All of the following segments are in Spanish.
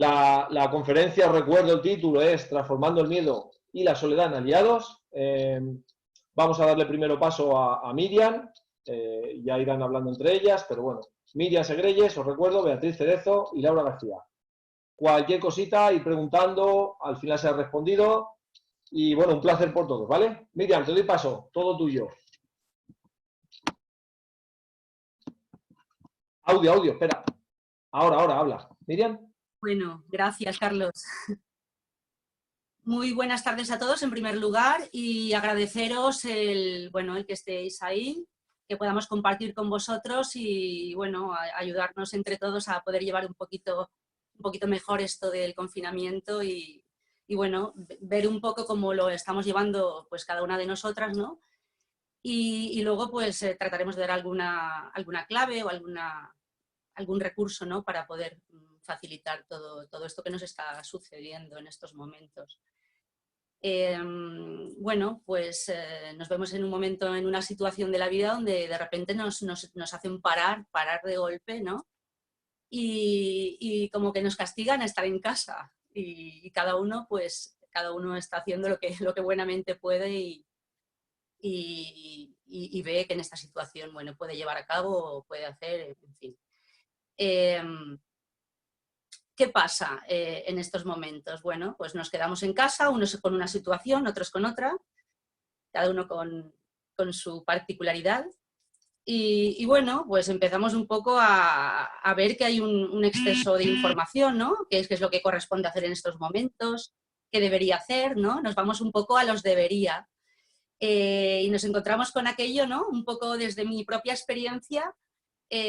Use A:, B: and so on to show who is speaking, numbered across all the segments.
A: La conferencia, os recuerdo el título, es Transformando el miedo y la soledad en aliados. Vamos a darle primero paso a Miriam, ya irán hablando entre ellas, pero bueno, Miriam Segreyes, os recuerdo, Beatriz Cerezo y Laura García. Cualquier cosita, ir preguntando, al final se ha respondido, y bueno, un placer por todos, ¿vale? Miriam, te doy paso, todo tuyo. Audio, espera. Ahora, habla. Miriam.
B: Bueno, gracias, Carlos. Muy buenas tardes a todos, en primer lugar, y agradeceros el que estéis ahí, que podamos compartir con vosotros y, bueno, ayudarnos entre todos a poder llevar un poquito mejor esto del confinamiento y bueno, ver un poco cómo lo estamos llevando pues cada una de nosotras, ¿no? Y luego pues trataremos de dar alguna clave o algún recurso, ¿no? Para poder facilitar todo esto que nos está sucediendo en estos momentos. Bueno, pues nos vemos en un momento, en una situación de la vida donde de repente nos hacen parar de golpe, ¿no? Y como que nos castigan a estar en casa y cada uno está haciendo lo que buenamente puede y ve que en esta situación, bueno, puede llevar a cabo o puede hacer, en fin. ¿Qué pasa en estos momentos? Bueno, pues nos quedamos en casa, unos con una situación, otros con otra, cada uno con su particularidad. Y bueno, pues empezamos un poco a ver que hay un exceso de información, ¿no? ¿Qué es lo que corresponde hacer en estos momentos? ¿Qué debería hacer? ¿No? Nos vamos un poco a los debería. Y nos encontramos con aquello, ¿no? Un poco desde mi propia experiencia,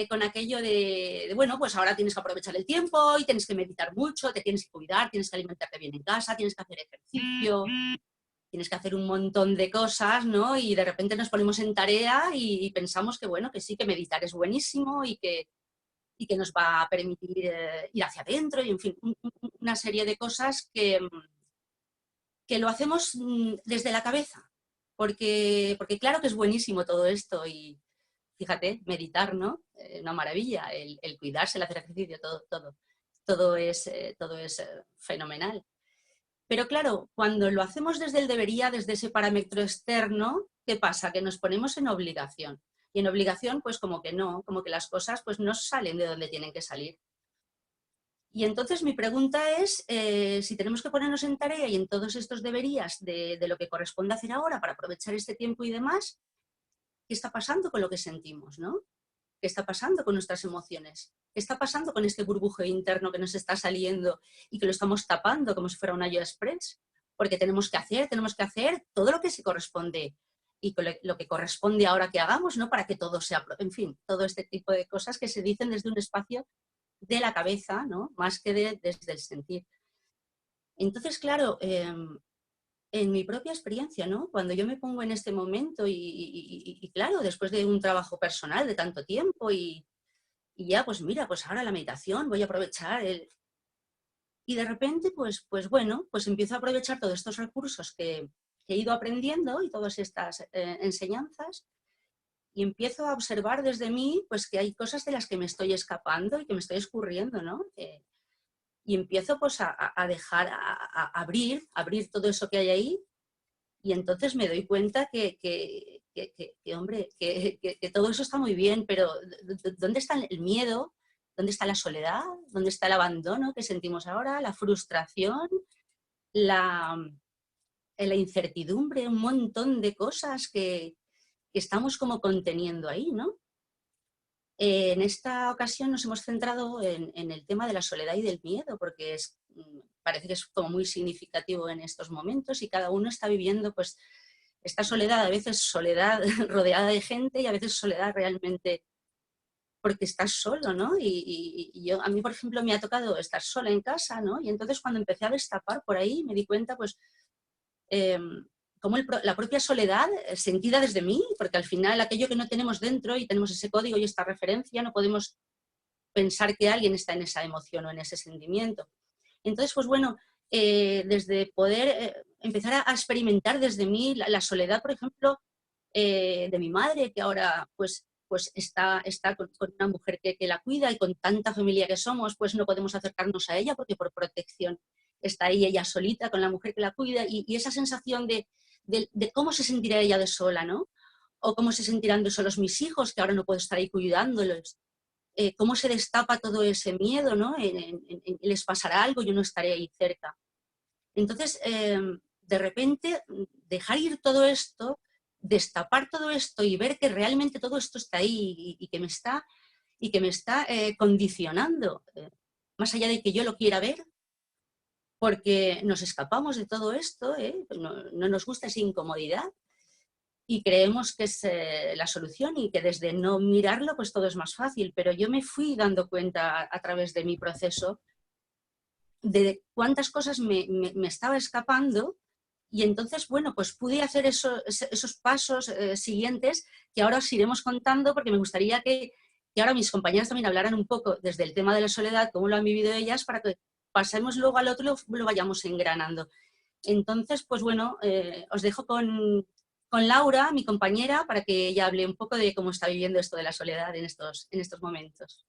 B: con aquello de, bueno, pues ahora tienes que aprovechar el tiempo y tienes que meditar mucho, te tienes que cuidar, tienes que alimentarte bien en casa, tienes que hacer ejercicio, tienes que hacer un montón de cosas, ¿no? Y de repente nos ponemos en tarea y pensamos que, bueno, que sí, que meditar es buenísimo y que nos va a permitir ir hacia adentro y, en fin, una serie de cosas que lo hacemos desde la cabeza. Porque claro que es buenísimo todo esto y fíjate, meditar, ¿no? Una maravilla, el cuidarse, el hacer ejercicio, todo es fenomenal. Pero claro, cuando lo hacemos desde el debería, desde ese parámetro externo, ¿qué pasa? Que nos ponemos en obligación. Y en obligación, pues como que no, como que las cosas pues no salen de donde tienen que salir. Y entonces mi pregunta es, si tenemos que ponernos en tarea y en todos estos deberías de lo que corresponde hacer ahora para aprovechar este tiempo y demás, ¿qué está pasando con lo que sentimos, no? ¿Qué está pasando con nuestras emociones? ¿Qué está pasando con este burbujeo interno que nos está saliendo y que lo estamos tapando como si fuera un Ayo Express? Porque tenemos que hacer todo lo que se corresponde y lo que corresponde ahora que hagamos, ¿no? Para que todo sea, en fin, todo este tipo de cosas que se dicen desde un espacio de la cabeza, ¿no? Más que desde el sentir. Entonces, claro, en mi propia experiencia, ¿no? Cuando yo me pongo en este momento y claro, después de un trabajo personal de tanto tiempo y ya, pues mira, pues ahora la meditación, voy a aprovechar y de repente, pues bueno, pues empiezo a aprovechar todos estos recursos que he ido aprendiendo y todas estas enseñanzas y empiezo a observar desde mí, pues que hay cosas de las que me estoy escapando y que me estoy escurriendo, ¿no? Y empiezo pues a dejar, a abrir todo eso que hay ahí y entonces me doy cuenta hombre, que todo eso está muy bien, pero ¿dónde está el miedo? ¿Dónde está la soledad? ¿Dónde está el abandono que sentimos ahora? La frustración, la incertidumbre, un montón de cosas que estamos como conteniendo ahí, ¿no? En esta ocasión nos hemos centrado en el tema de la soledad y del miedo, porque parece que es como muy significativo en estos momentos y cada uno está viviendo pues esta soledad, a veces soledad rodeada de gente y a veces soledad realmente porque estás solo, ¿no? A mí, por ejemplo, me ha tocado estar sola en casa, ¿no? Y entonces cuando empecé a destapar por ahí me di cuenta pues como la propia soledad sentida desde mí, porque al final aquello que no tenemos dentro y tenemos ese código y esta referencia, no podemos pensar que alguien está en esa emoción o en ese sentimiento. Entonces, pues bueno, desde poder empezar a experimentar desde mí la soledad, por ejemplo, de mi madre, que ahora pues pues está con una mujer que la cuida y con tanta familia que somos, pues no podemos acercarnos a ella porque por protección está ahí ella solita con la mujer que la cuida y esa sensación de cómo se sentirá ella de sola, ¿no? O cómo se sentirán de solos mis hijos, que ahora no puedo estar ahí cuidándolos. Cómo se destapa todo ese miedo, ¿no? Les pasará algo, yo no estaré ahí cerca. Entonces, de repente, dejar ir todo esto, destapar todo esto y ver que realmente todo esto está ahí y que me está condicionando, más allá de que yo lo quiera ver, porque nos escapamos de todo esto, no nos gusta esa incomodidad y creemos que es la solución y que desde no mirarlo pues todo es más fácil, pero yo me fui dando cuenta a través de mi proceso de cuántas cosas me estaba escapando y entonces, bueno, pues pude hacer esos pasos siguientes que ahora os iremos contando porque me gustaría que ahora mis compañeras también hablaran un poco desde el tema de la soledad, cómo lo han vivido ellas, para que pasemos luego al otro y lo vayamos engranando. Entonces, pues bueno, os dejo con Laura, mi compañera, para que ella hable un poco de cómo está viviendo esto de la soledad en estos momentos.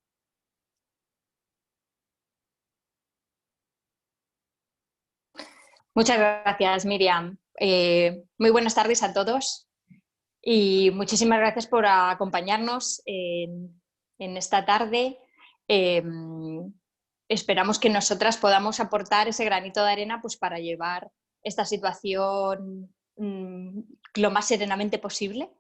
C: Muchas gracias, Miriam. Muy buenas tardes a todos y muchísimas gracias por acompañarnos en esta tarde. Esperamos que nosotras podamos aportar ese granito de arena pues, para llevar esta situación lo más serenamente posible.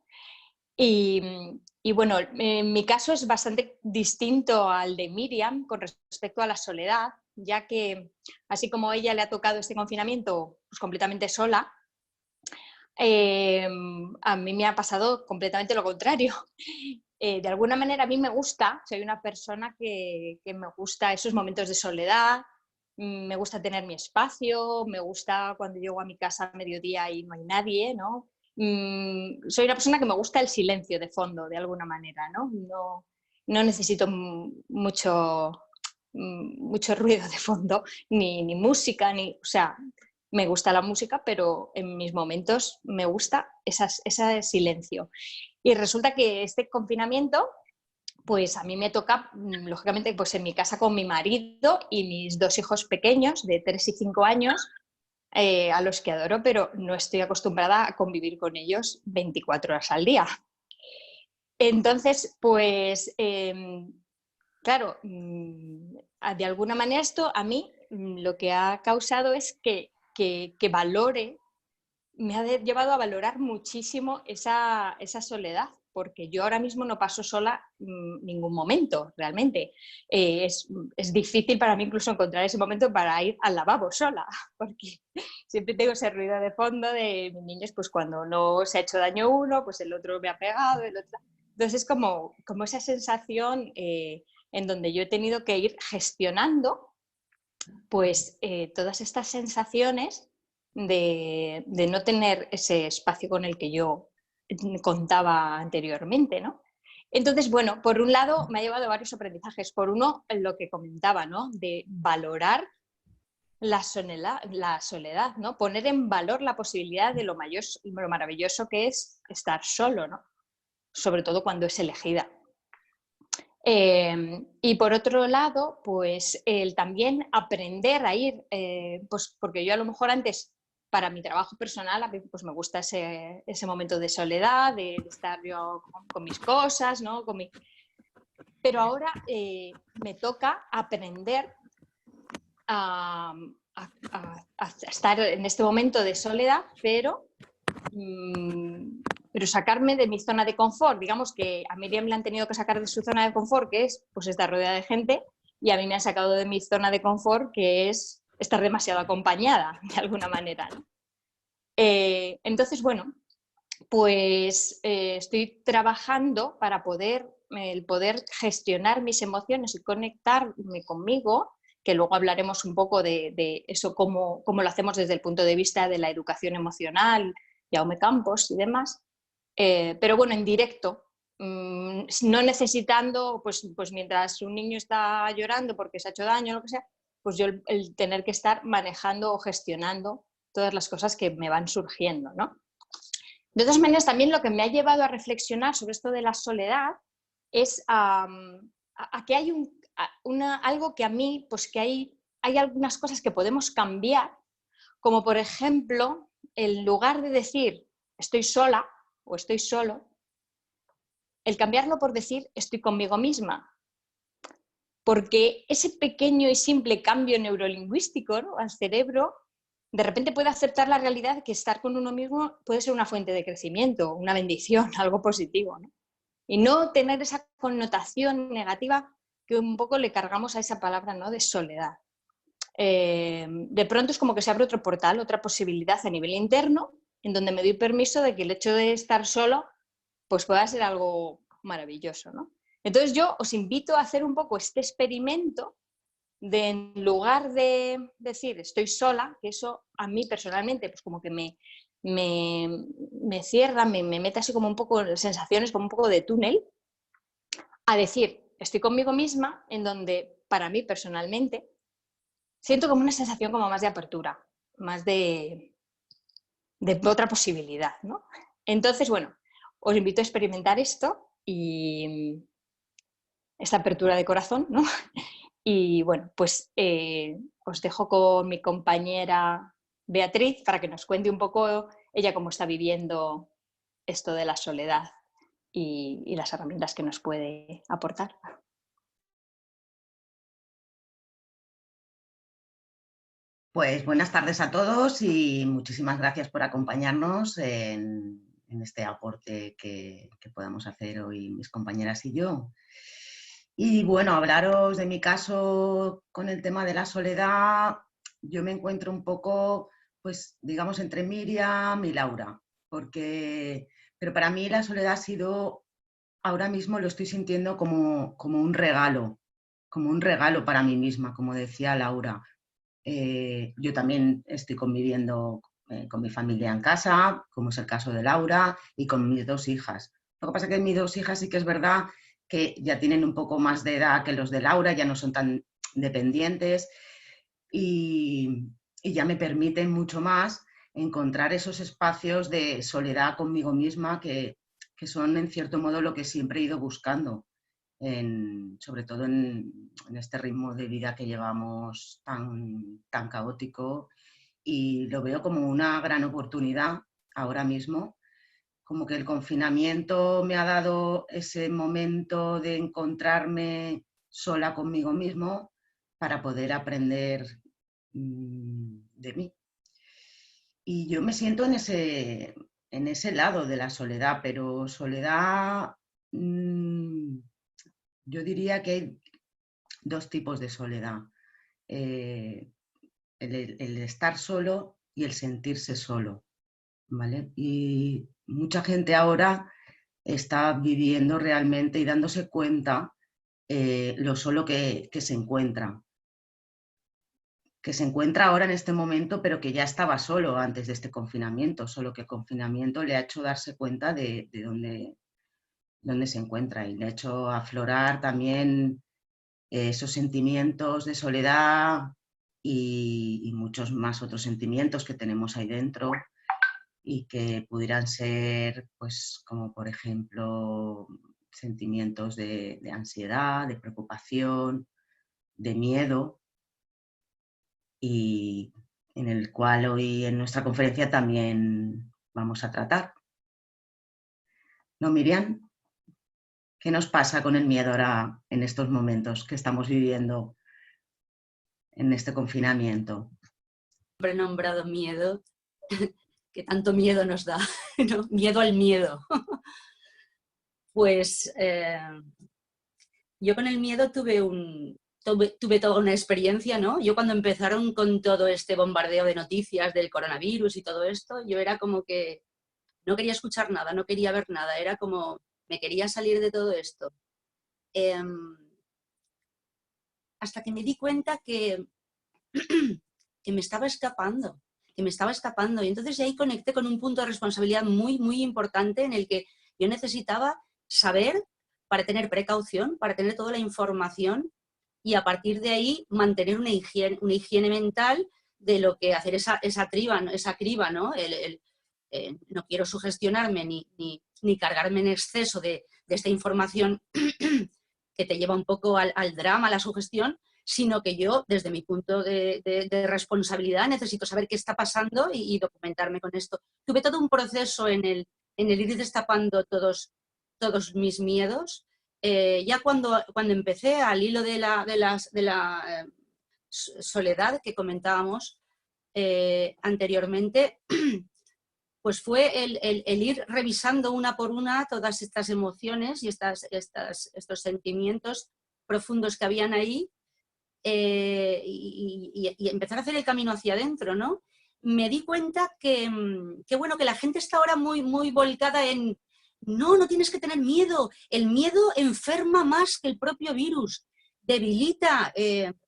C: Y bueno, en mi caso es bastante distinto al de Miriam con respecto a la soledad, ya que así como a ella le ha tocado este confinamiento pues, completamente sola, a mí me ha pasado completamente lo contrario. De alguna manera a mí me gusta, soy una persona que me gusta esos momentos de soledad, me gusta tener mi espacio, me gusta cuando llego a mi casa a mediodía y no hay nadie, ¿no? Soy una persona que me gusta el silencio de fondo, de alguna manera, ¿no? No necesito mucho ruido de fondo, ni música, o sea, me gusta la música, pero en mis momentos me gusta ese silencio. Y resulta que este confinamiento, pues a mí me toca, lógicamente, pues en mi casa con mi marido y mis 2 hijos pequeños de 3 y 5 años, a los que adoro, pero no estoy acostumbrada a convivir con ellos 24 horas al día. Entonces, pues, claro, de alguna manera esto a mí lo que ha causado es que valore, me ha llevado a valorar muchísimo esa soledad, porque yo ahora mismo no paso sola ningún momento, realmente. Es difícil para mí incluso encontrar ese momento para ir al lavabo sola, porque siempre tengo ese ruido de fondo de mis niños, pues cuando no se ha hecho daño uno, pues el otro me ha pegado, el otro... Entonces es como esa sensación en donde yo he tenido que ir gestionando pues todas estas sensaciones de no tener ese espacio con el que yo contaba anteriormente, ¿no? Entonces, bueno, por un lado me ha llevado a varios aprendizajes. Por uno, lo que comentaba, ¿no? De valorar la soledad, ¿no? Poner en valor la posibilidad de lo maravilloso que es estar solo, ¿no? Sobre todo cuando es elegida. Y por otro lado, pues el también aprender a ir, pues porque yo a lo mejor antes, para mi trabajo personal, a mí, pues me gusta ese momento de soledad, de estar yo con mis cosas, ¿no? Pero ahora me toca aprender a estar en este momento de soledad, pero sacarme de mi zona de confort. Digamos que a Miriam le han tenido que sacar de su zona de confort, que es pues, estar rodeada de gente, y a mí me han sacado de mi zona de confort, que es estar demasiado acompañada, de alguna manera, ¿no? Entonces, bueno, pues estoy trabajando para poder gestionar mis emociones y conectarme conmigo, que luego hablaremos un poco de eso, cómo lo hacemos desde el punto de vista de la educación emocional, Jaume Campos y demás, pero bueno, en directo, no necesitando, pues mientras un niño está llorando porque se ha hecho daño o lo que sea, pues yo el tener que estar manejando o gestionando todas las cosas que me van surgiendo, ¿no? De todas maneras, también lo que me ha llevado a reflexionar sobre esto de la soledad es a que hay algo que a mí, pues que hay algunas cosas que podemos cambiar, como por ejemplo, en lugar de decir estoy sola o estoy solo, el cambiarlo por decir estoy conmigo misma. Porque ese pequeño y simple cambio neurolingüístico, ¿no?, al cerebro, de repente puede aceptar la realidad de que estar con uno mismo puede ser una fuente de crecimiento, una bendición, algo positivo, ¿no? Y no tener esa connotación negativa que un poco le cargamos a esa palabra, ¿no?, de soledad. De pronto es como que se abre otro portal, otra posibilidad a nivel interno, en donde me doy permiso de que el hecho de estar solo pues pueda ser algo maravilloso, ¿no? Entonces yo os invito a hacer un poco este experimento de, en lugar de decir estoy sola, que eso a mí personalmente pues como que me cierra, me mete así como un poco sensaciones, como un poco de túnel, a decir estoy conmigo misma, en donde para mí personalmente siento como una sensación como más de apertura, más de otra posibilidad, ¿no? Entonces, bueno, os invito a experimentar esto y esta apertura de corazón, ¿no? Y bueno, pues os dejo con mi compañera Beatriz para que nos cuente un poco ella cómo está viviendo esto de la soledad y las herramientas que nos puede aportar.
D: Pues buenas tardes a todos y muchísimas gracias por acompañarnos en este aporte que podamos hacer hoy mis compañeras y yo. Y bueno, hablaros de mi caso con el tema de la soledad. Yo me encuentro un poco, pues digamos, entre Miriam y Laura, pero para mí la soledad ha sido, ahora mismo lo estoy sintiendo como un regalo para mí misma, como decía Laura. Yo también estoy conviviendo con mi familia en casa, como es el caso de Laura, y con mis 2 hijas. Lo que pasa es que mis 2 hijas sí que es verdad que ya tienen un poco más de edad que los de Laura, ya no son tan dependientes y ya me permiten mucho más encontrar esos espacios de soledad conmigo misma que son en cierto modo lo que siempre he ido buscando. Sobre todo en este ritmo de vida que llevamos tan caótico, y lo veo como una gran oportunidad ahora mismo, como que el confinamiento me ha dado ese momento de encontrarme sola conmigo mismo para poder aprender de mí. Y yo me siento en ese lado de la soledad, pero soledad... yo diría que hay 2 tipos de soledad, el estar solo y el sentirse solo, ¿vale? Y mucha gente ahora está viviendo realmente y dándose cuenta lo solo que se encuentra. Que se encuentra ahora en este momento, pero que ya estaba solo antes de este confinamiento, solo que el confinamiento le ha hecho darse cuenta de dónde se encuentra y le ha hecho aflorar también esos sentimientos de soledad y muchos más otros sentimientos que tenemos ahí dentro y que pudieran ser, pues, como por ejemplo, sentimientos de ansiedad, de preocupación, de miedo, y en el cual hoy en nuestra conferencia también vamos a tratar. ¿No, Miriam? ¿Qué nos pasa con el miedo ahora en estos momentos que estamos viviendo en este confinamiento?
B: He nombrado miedo, que tanto miedo nos da, ¿no? Miedo al miedo. Pues yo con el miedo tuve toda una experiencia, ¿no? Yo cuando empezaron con todo este bombardeo de noticias del coronavirus y todo esto, yo era como que no quería escuchar nada, no quería ver nada, era como me quería salir de todo esto. Hasta que me di cuenta que me estaba escapando, y entonces ahí conecté con un punto de responsabilidad muy, muy importante en el que yo necesitaba saber para tener precaución, para tener toda la información y a partir de ahí mantener una higiene mental de lo que hacer esa criba, ¿no? No quiero sugestionarme ni cargarme en exceso de de esta información que te lleva un poco al drama, a la sugestión, sino que yo, desde mi punto de responsabilidad, necesito saber qué está pasando y documentarme con esto. Tuve todo un proceso en el ir destapando todos mis miedos. Ya cuando empecé al hilo de la soledad que comentábamos anteriormente, pues fue el ir revisando una por una todas estas emociones y estos sentimientos profundos que habían ahí, y empezar a hacer el camino hacia adentro, ¿no? Me di cuenta que bueno, que la gente está ahora muy, muy volcada en no tienes que tener miedo, el miedo enferma más que el propio virus, debilita,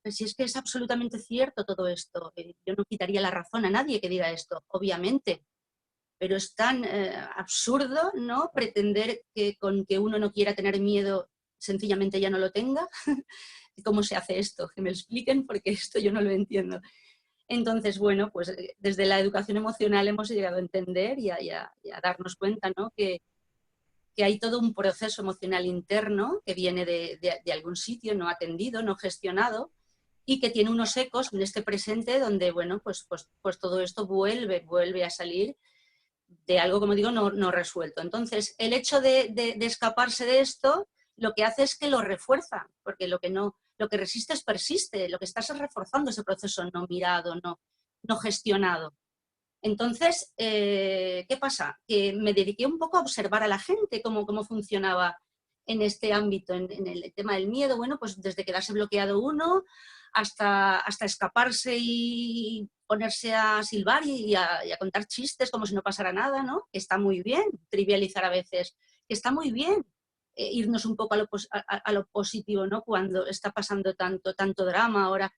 B: pues si es que es absolutamente cierto todo esto, yo no quitaría la razón a nadie que diga esto, obviamente, pero es tan absurdo, ¿no?, pretender que con que uno no quiera tener miedo sencillamente ya no lo tenga. ¿Cómo se hace esto? Que me expliquen, porque esto yo no lo entiendo. Entonces, bueno, pues desde la educación emocional hemos llegado a entender y a darnos cuenta, ¿no?, que hay todo un proceso emocional interno que viene de algún sitio no atendido, no gestionado, y que tiene unos ecos en este presente donde, bueno, pues todo esto vuelve a salir de algo, como digo, no resuelto. Entonces, el hecho de escaparse de esto, lo que hace es que lo refuerza, porque lo que resistes persiste, lo que estás es reforzando ese proceso no mirado, no gestionado. Entonces, ¿qué pasa? Que me dediqué un poco a observar a la gente, cómo funcionaba en este ámbito, en el tema del miedo. Bueno, pues desde quedarse bloqueado uno hasta escaparse y ponerse a silbar y a contar chistes como si no pasara nada, ¿no? Que está muy bien, trivializar a veces, que está muy bien irnos un poco a lo positivo, ¿no? Cuando está pasando tanto drama ahora.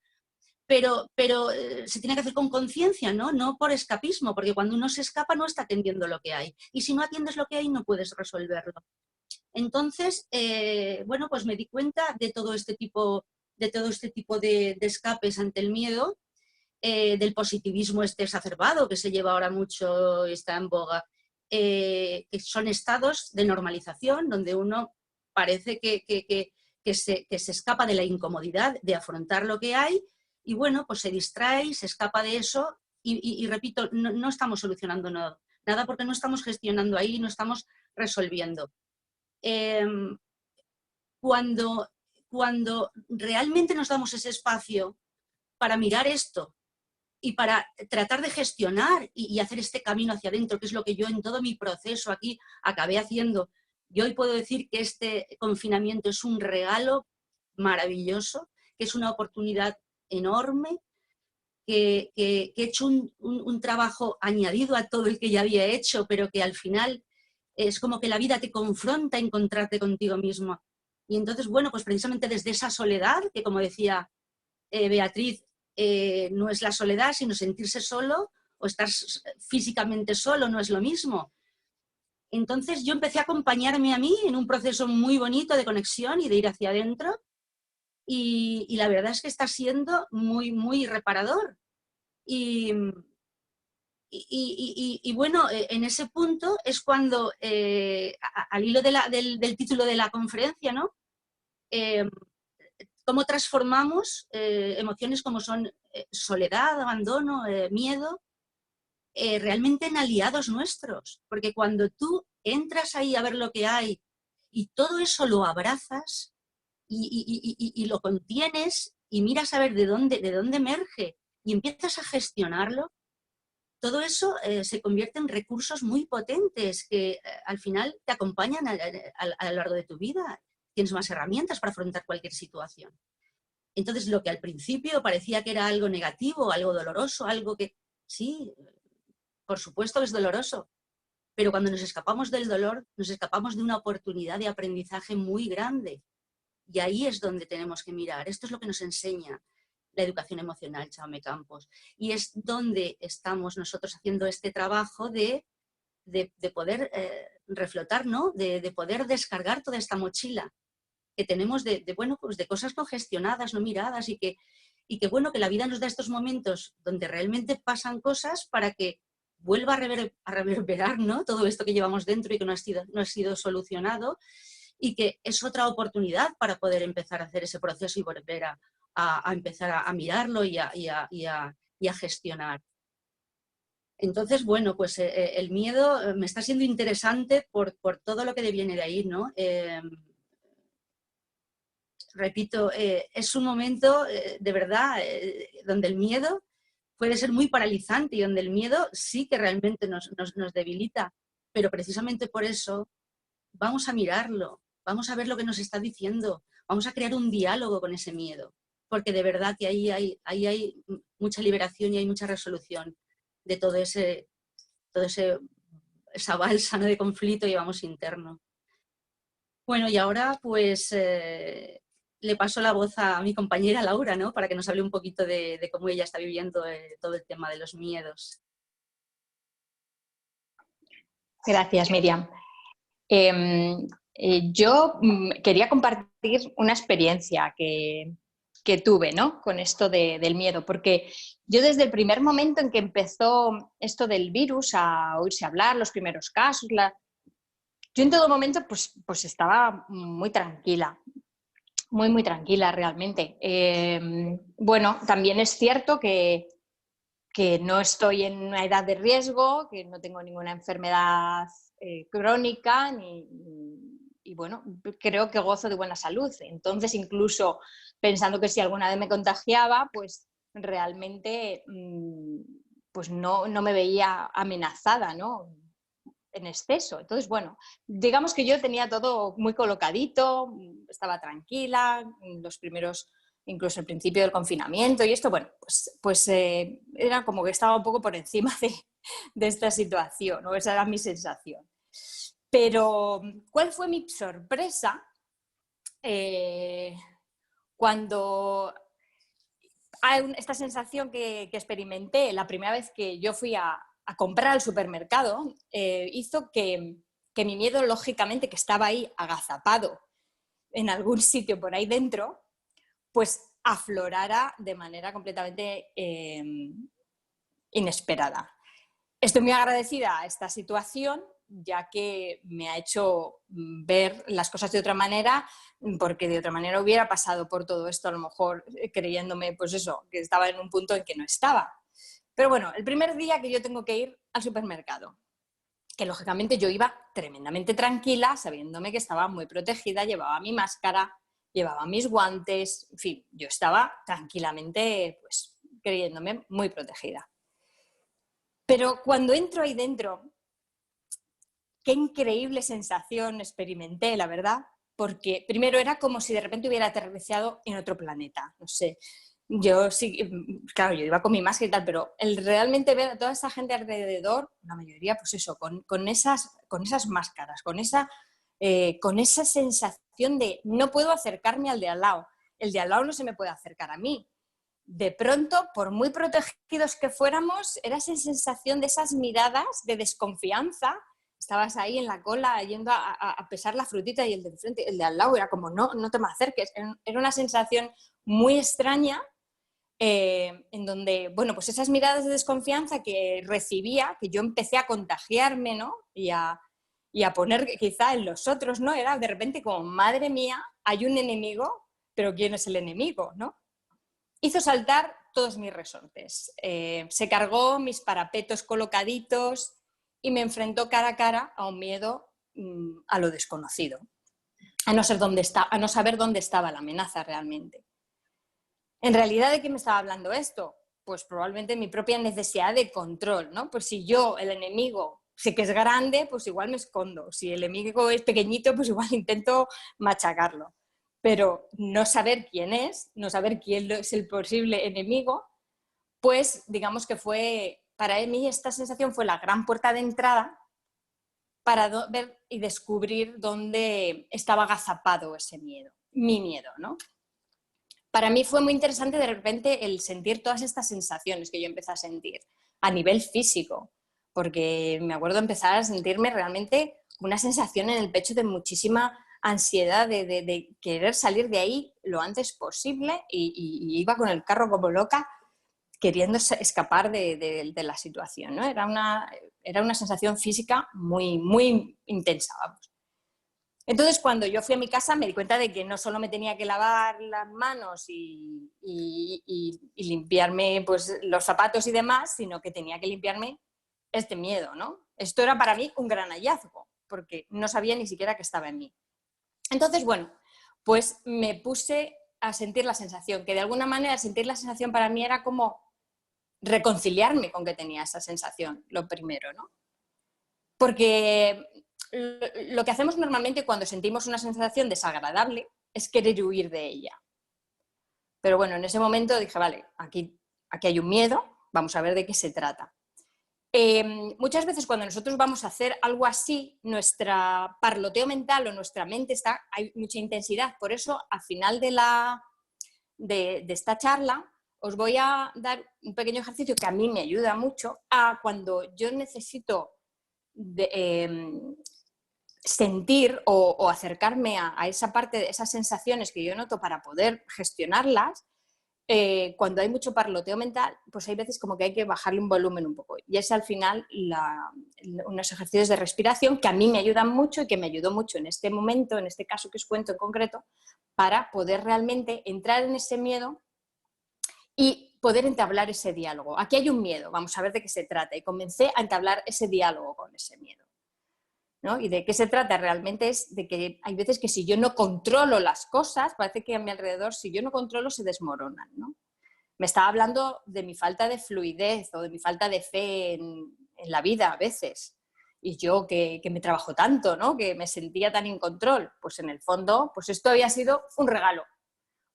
B: Pero se tiene que hacer con conciencia, ¿no? No por escapismo, porque cuando uno se escapa no está atendiendo lo que hay. Y si no atiendes lo que hay, no puedes resolverlo. Entonces, bueno, pues me di cuenta de todo este tipo de escapes ante el miedo, del positivismo este exacerbado que se lleva ahora mucho y está en boga, que son estados de normalización donde uno parece que se escapa de la incomodidad de afrontar lo que hay y, bueno, pues se distrae, se escapa de eso y repito, no estamos solucionando nada porque no estamos gestionando ahí, no estamos resolviendo. Cuando realmente nos damos ese espacio para mirar esto y para tratar de gestionar y hacer este camino hacia adentro, que es lo que yo en todo mi proceso aquí acabé haciendo, yo hoy puedo decir que este confinamiento es un regalo maravilloso, que es una oportunidad enorme, que he hecho un trabajo añadido a todo el que ya había hecho, pero que al final es como que la vida te confronta a encontrarte contigo mismo. Y entonces, bueno, pues precisamente desde esa soledad, que como decía Beatriz, no es la soledad, sino sentirse solo o estar físicamente solo, no es lo mismo. Entonces yo empecé a acompañarme a mí en un proceso muy bonito de conexión y de ir hacia adentro y la verdad es que está siendo muy, muy reparador. Y bueno, en ese punto es cuando, al hilo del título de la conferencia, ¿no? Cómo transformamos emociones como son soledad, abandono, miedo, realmente en aliados nuestros. Porque cuando tú entras ahí a ver lo que hay y todo eso lo abrazas y lo contienes y miras a ver de dónde emerge y empiezas a gestionarlo, todo eso se convierte en recursos muy potentes que al final te acompañan a lo largo de tu vida. Tienes más herramientas para afrontar cualquier situación. Entonces, lo que al principio parecía que era algo negativo, algo doloroso, algo que sí, por supuesto que es doloroso, pero cuando nos escapamos del dolor, nos escapamos de una oportunidad de aprendizaje muy grande. Y ahí es donde tenemos que mirar. Esto es lo que nos enseña la educación emocional, Jaume Campos. Y es donde estamos nosotros haciendo este trabajo de poder reflotar, ¿no? De poder descargar toda esta mochila que tenemos bueno, pues de cosas no gestionadas, no miradas y que bueno, que la vida nos da estos momentos donde realmente pasan cosas para que vuelva a reverberar, ¿no? Todo esto que llevamos dentro y que no ha sido solucionado y que es otra oportunidad para poder empezar a hacer ese proceso y volver a empezar a mirarlo y a gestionar. Entonces, bueno, pues el miedo me está siendo interesante por todo lo que viene de ahí, ¿no? Repito, es un momento de verdad donde el miedo puede ser muy paralizante y donde el miedo sí que realmente nos debilita, pero precisamente por eso vamos a mirarlo, vamos a ver lo que nos está diciendo, vamos a crear un diálogo con ese miedo, porque de verdad que ahí hay mucha liberación y hay mucha resolución de esa balsa, ¿no?, de conflicto que llevamos interno. Bueno, y ahora pues le paso la voz a mi compañera Laura, ¿no?, para que nos hable un poquito de cómo ella está viviendo todo el tema de los miedos.
C: Gracias, Miriam. Yo quería compartir una experiencia que tuve, ¿no?, con esto del miedo, porque yo desde el primer momento en que empezó esto del virus a oírse hablar, los primeros casos, yo en todo momento pues estaba muy tranquila, muy tranquila realmente. Bueno, también es cierto que no estoy en una edad de riesgo, que no tengo ninguna enfermedad crónica y bueno, creo que gozo de buena salud. Entonces, incluso pensando que si alguna vez me contagiaba, pues realmente pues no me veía amenazada, ¿no?, en exceso. Entonces, bueno, digamos que yo tenía todo muy colocadito, estaba tranquila, los primeros, incluso el principio del confinamiento y esto, bueno, pues era como que estaba un poco por encima de esta situación, ¿no? Esa era mi sensación. Pero, ¿cuál fue mi sorpresa cuando hay esta sensación que experimenté la primera vez que yo fui a comprar al supermercado? Hizo que mi miedo, lógicamente, que estaba ahí agazapado en algún sitio por ahí dentro, pues aflorara de manera completamente inesperada. Estoy muy agradecida a esta situación, ya que me ha hecho ver las cosas de otra manera, porque de otra manera hubiera pasado por todo esto, a lo mejor creyéndome, pues eso, que estaba en un punto en que no estaba. Pero bueno, el primer día que yo tengo que ir al supermercado, que lógicamente yo iba tremendamente tranquila, sabiéndome que estaba muy protegida, llevaba mi máscara, llevaba mis guantes, en fin, yo estaba tranquilamente, pues, creyéndome muy protegida. Pero cuando entro ahí dentro, qué increíble sensación experimenté, la verdad, porque primero era como si de repente hubiera aterrizado en otro planeta, no sé. Yo sí, claro, yo iba con mi máscara y tal, pero el realmente ver a toda esa gente alrededor, la mayoría, pues eso, con esas máscaras, con esa sensación de no puedo acercarme al de al lado, el de al lado no se me puede acercar a mí. De pronto, por muy protegidos que fuéramos, era esa sensación de esas miradas de desconfianza. Estabas ahí en la cola yendo a pesar la frutita y el de frente, el de al lado, era como no te me acerques. Era una sensación muy extraña, en donde, bueno, pues esas miradas de desconfianza que recibía, que yo empecé a contagiarme, ¿no?, y a poner quizá en los otros, ¿no? Era de repente como, madre mía, hay un enemigo, pero ¿quién es el enemigo?, ¿no? Hizo saltar todos mis resortes. Se cargó mis parapetos colocaditos y me enfrentó cara a cara a un miedo a lo desconocido, a no saber dónde estaba la amenaza realmente. En realidad, ¿de qué me estaba hablando esto? Pues probablemente mi propia necesidad de control, ¿no? Pues si yo, el enemigo, sé que es grande, pues igual me escondo. Si el enemigo es pequeñito, pues igual intento machacarlo. Pero no saber quién es, no saber quién es el posible enemigo, pues digamos que fue, para mí esta sensación fue la gran puerta de entrada para ver y descubrir dónde estaba agazapado ese miedo, mi miedo, ¿no? Para mí fue muy interesante de repente el sentir todas estas sensaciones que yo empecé a sentir a nivel físico, porque me acuerdo empezar a sentirme realmente una sensación en el pecho de muchísima ansiedad, de querer salir de ahí lo antes posible y iba con el carro como loca queriendo escapar de la situación, ¿no? Era una sensación física muy, muy intensa, vamos. Entonces, cuando yo fui a mi casa me di cuenta de que no solo me tenía que lavar las manos y limpiarme pues, los zapatos y demás, sino que tenía que limpiarme este miedo, ¿no? Esto era para mí un gran hallazgo, porque no sabía ni siquiera que estaba en mí. Entonces, bueno, pues me puse a sentir la sensación, que de alguna manera sentir la sensación para mí era como reconciliarme con que tenía esa sensación, lo primero, ¿no? Porque lo que hacemos normalmente cuando sentimos una sensación desagradable es querer huir de ella. Pero bueno, en ese momento dije, vale, aquí hay un miedo, vamos a ver de qué se trata. Muchas veces cuando nosotros vamos a hacer algo así, nuestra parloteo mental o nuestra mente hay mucha intensidad. Por eso, al final de esta charla, os voy a dar un pequeño ejercicio que a mí me ayuda mucho a cuando yo necesito sentir o acercarme a esa parte de esas sensaciones que yo noto para poder gestionarlas. Cuando hay mucho parloteo mental, pues hay veces como que hay que bajarle un volumen un poco. Y es al final unos ejercicios de respiración que a mí me ayudan mucho y que me ayudó mucho en este momento, en este caso que os cuento en concreto, para poder realmente entrar en ese miedo y poder entablar ese diálogo. Aquí hay un miedo, vamos a ver de qué se trata. Y comencé a entablar ese diálogo con ese miedo, ¿no? Y de qué se trata realmente es de que hay veces que si yo no controlo las cosas, parece que a mi alrededor, si yo no controlo, se desmoronan, ¿no? Me estaba hablando de mi falta de fluidez o de mi falta de fe en la vida a veces. Y yo que me trabajo tanto, ¿no? Que me sentía tan en control. Pues en el fondo, pues esto había sido un regalo.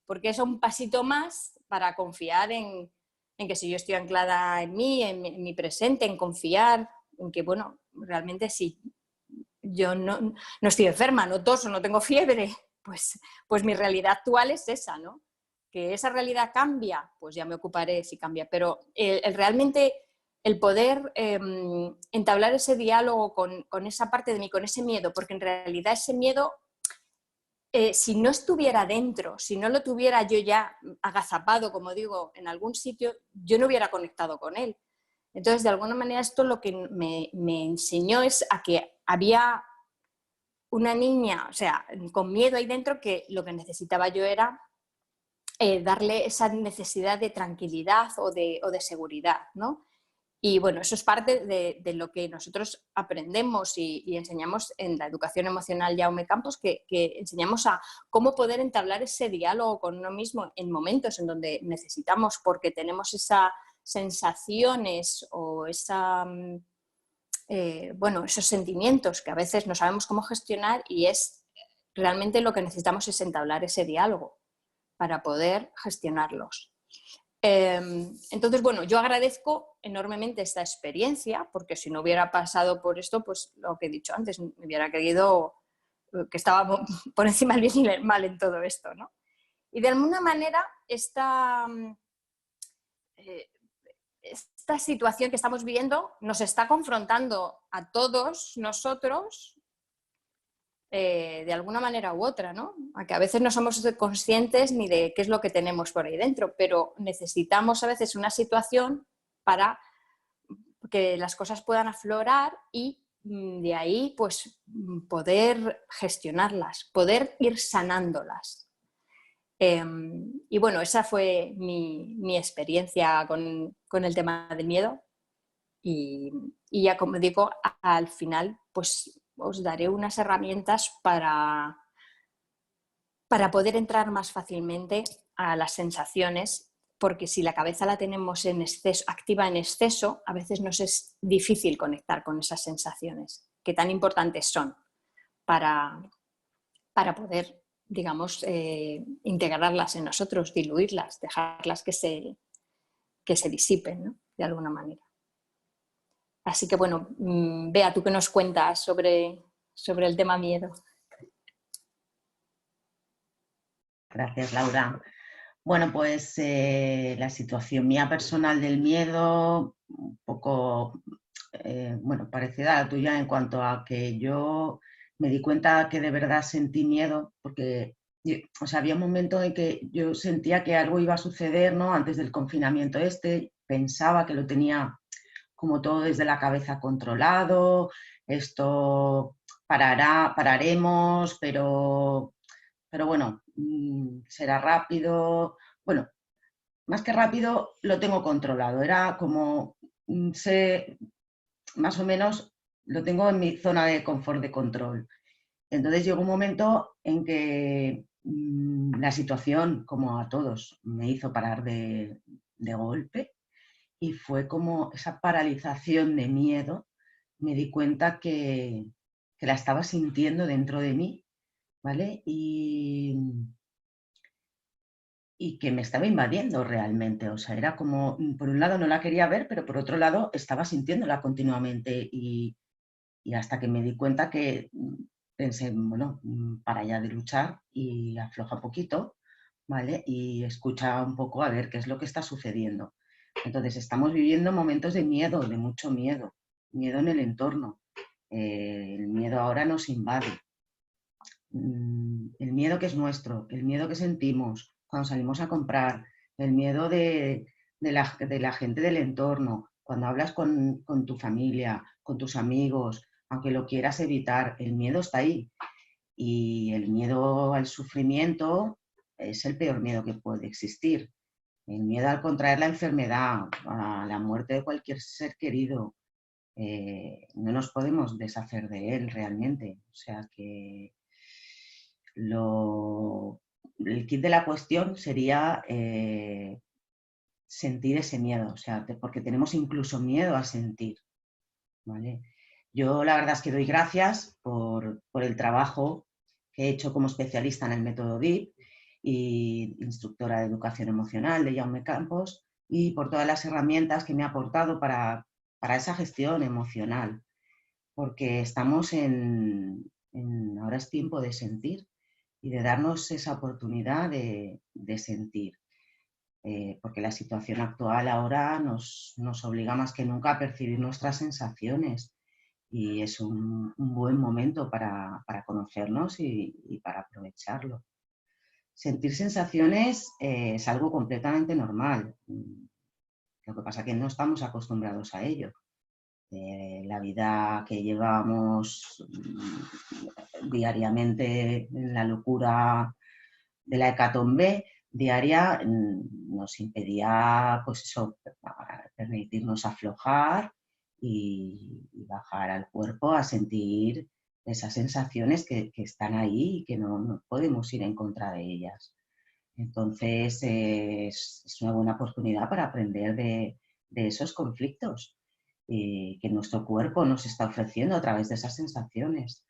C: Porque es un pasito más para confiar en que si yo estoy anclada en mí, en mi presente, en confiar en que, bueno, realmente sí. Yo no estoy enferma, no toso, no tengo fiebre, pues mi realidad actual es esa, ¿no? Que esa realidad cambia, pues ya me ocuparé si cambia, pero realmente el poder entablar ese diálogo con esa parte de mí, con ese miedo, porque en realidad ese miedo, si no estuviera dentro, si no lo tuviera yo ya agazapado, como digo, en algún sitio, yo no hubiera conectado con él. Entonces, de alguna manera, esto lo que me enseñó es a que había una niña, o sea, con miedo ahí dentro, que lo que necesitaba yo era darle esa necesidad de tranquilidad o de seguridad, ¿no? Y bueno, eso es parte de lo que nosotros aprendemos y enseñamos en la educación emocional Jaume Campos, que enseñamos a cómo poder entablar ese diálogo con uno mismo en momentos en donde necesitamos, porque tenemos esas sensaciones o esos sentimientos que a veces no sabemos cómo gestionar, y es realmente lo que necesitamos es entablar ese diálogo para poder gestionarlos. Entonces, bueno, yo agradezco enormemente esta experiencia, porque si no hubiera pasado por esto, pues lo que he dicho antes, me hubiera creído que estaba por encima del bien y del mal en todo esto, ¿no? Y de alguna manera esta situación que estamos viviendo nos está confrontando a todos nosotros de alguna manera u otra, ¿no? A que a veces no somos conscientes ni de qué es lo que tenemos por ahí dentro, pero necesitamos a veces una situación para que las cosas puedan aflorar y de ahí pues poder gestionarlas, poder ir sanándolas. Y bueno, esa fue mi experiencia con el tema del miedo, y ya, como digo, al final pues os daré unas herramientas para poder entrar más fácilmente a las sensaciones, porque si la cabeza la tenemos en exceso, activa en exceso, a veces nos es difícil conectar con esas sensaciones, que tan importantes son para poder, digamos, integrarlas en nosotros, diluirlas, dejarlas que se disipen, ¿no? De alguna manera. Así que bueno, Bea, ¿tú qué nos cuentas sobre el tema miedo?
D: Gracias, Laura. Bueno, pues la situación mía personal del miedo, un poco parecida a la tuya en cuanto a que yo me di cuenta que de verdad sentí miedo, porque había un momento en que yo sentía que algo iba a suceder, ¿no? Antes del confinamiento pensaba que lo tenía como todo desde la cabeza controlado, esto pararemos, pero bueno, será rápido. Bueno, más que rápido lo tengo controlado. Era como, sé, más o menos lo tengo en mi zona de confort, de control. Entonces llegó un momento en que la situación, como a todos, me hizo parar de golpe, y fue como esa paralización de miedo. Me di cuenta que la estaba sintiendo dentro de mí, ¿vale? Y que me estaba invadiendo realmente. O sea, era como, por un lado no la quería ver, pero por otro lado estaba sintiéndola continuamente, y hasta que me di cuenta que pensé, bueno, para ya de luchar y afloja un poquito, ¿vale? Y escucha un poco a ver qué es lo que está sucediendo. Entonces estamos viviendo momentos de miedo, de mucho miedo, miedo en el entorno. El miedo ahora nos invade. El miedo que es nuestro, el miedo que sentimos cuando salimos a comprar, el miedo de la gente del entorno, cuando hablas con tu familia, con tus amigos, aunque lo quieras evitar, el miedo está ahí. Y el miedo al sufrimiento es el peor miedo que puede existir. El miedo al contraer la enfermedad, a la muerte de cualquier ser querido, no nos podemos deshacer de él realmente. O sea que el kit de la cuestión sería sentir ese miedo, o sea, porque tenemos incluso miedo a sentir, ¿vale? Yo la verdad es que doy gracias por el trabajo que he hecho como especialista en el método DIP y instructora de educación emocional de Jaume Campos, y por todas las herramientas que me ha aportado para esa gestión emocional, porque estamos ahora es tiempo de sentir y de darnos esa oportunidad de sentir. Porque la situación actual ahora nos obliga más que nunca a percibir nuestras sensaciones, y es un buen momento para conocernos y para aprovecharlo. Sentir sensaciones es algo completamente normal. Lo que pasa es que no estamos acostumbrados a ello. La vida que llevamos diariamente en la locura de la hecatombe diaria nos impedía, pues eso, permitirnos aflojar y bajar al cuerpo a sentir esas sensaciones que están ahí y que no podemos ir en contra de ellas. Entonces es una buena oportunidad para aprender de esos conflictos que nuestro cuerpo nos está ofreciendo a través de esas sensaciones.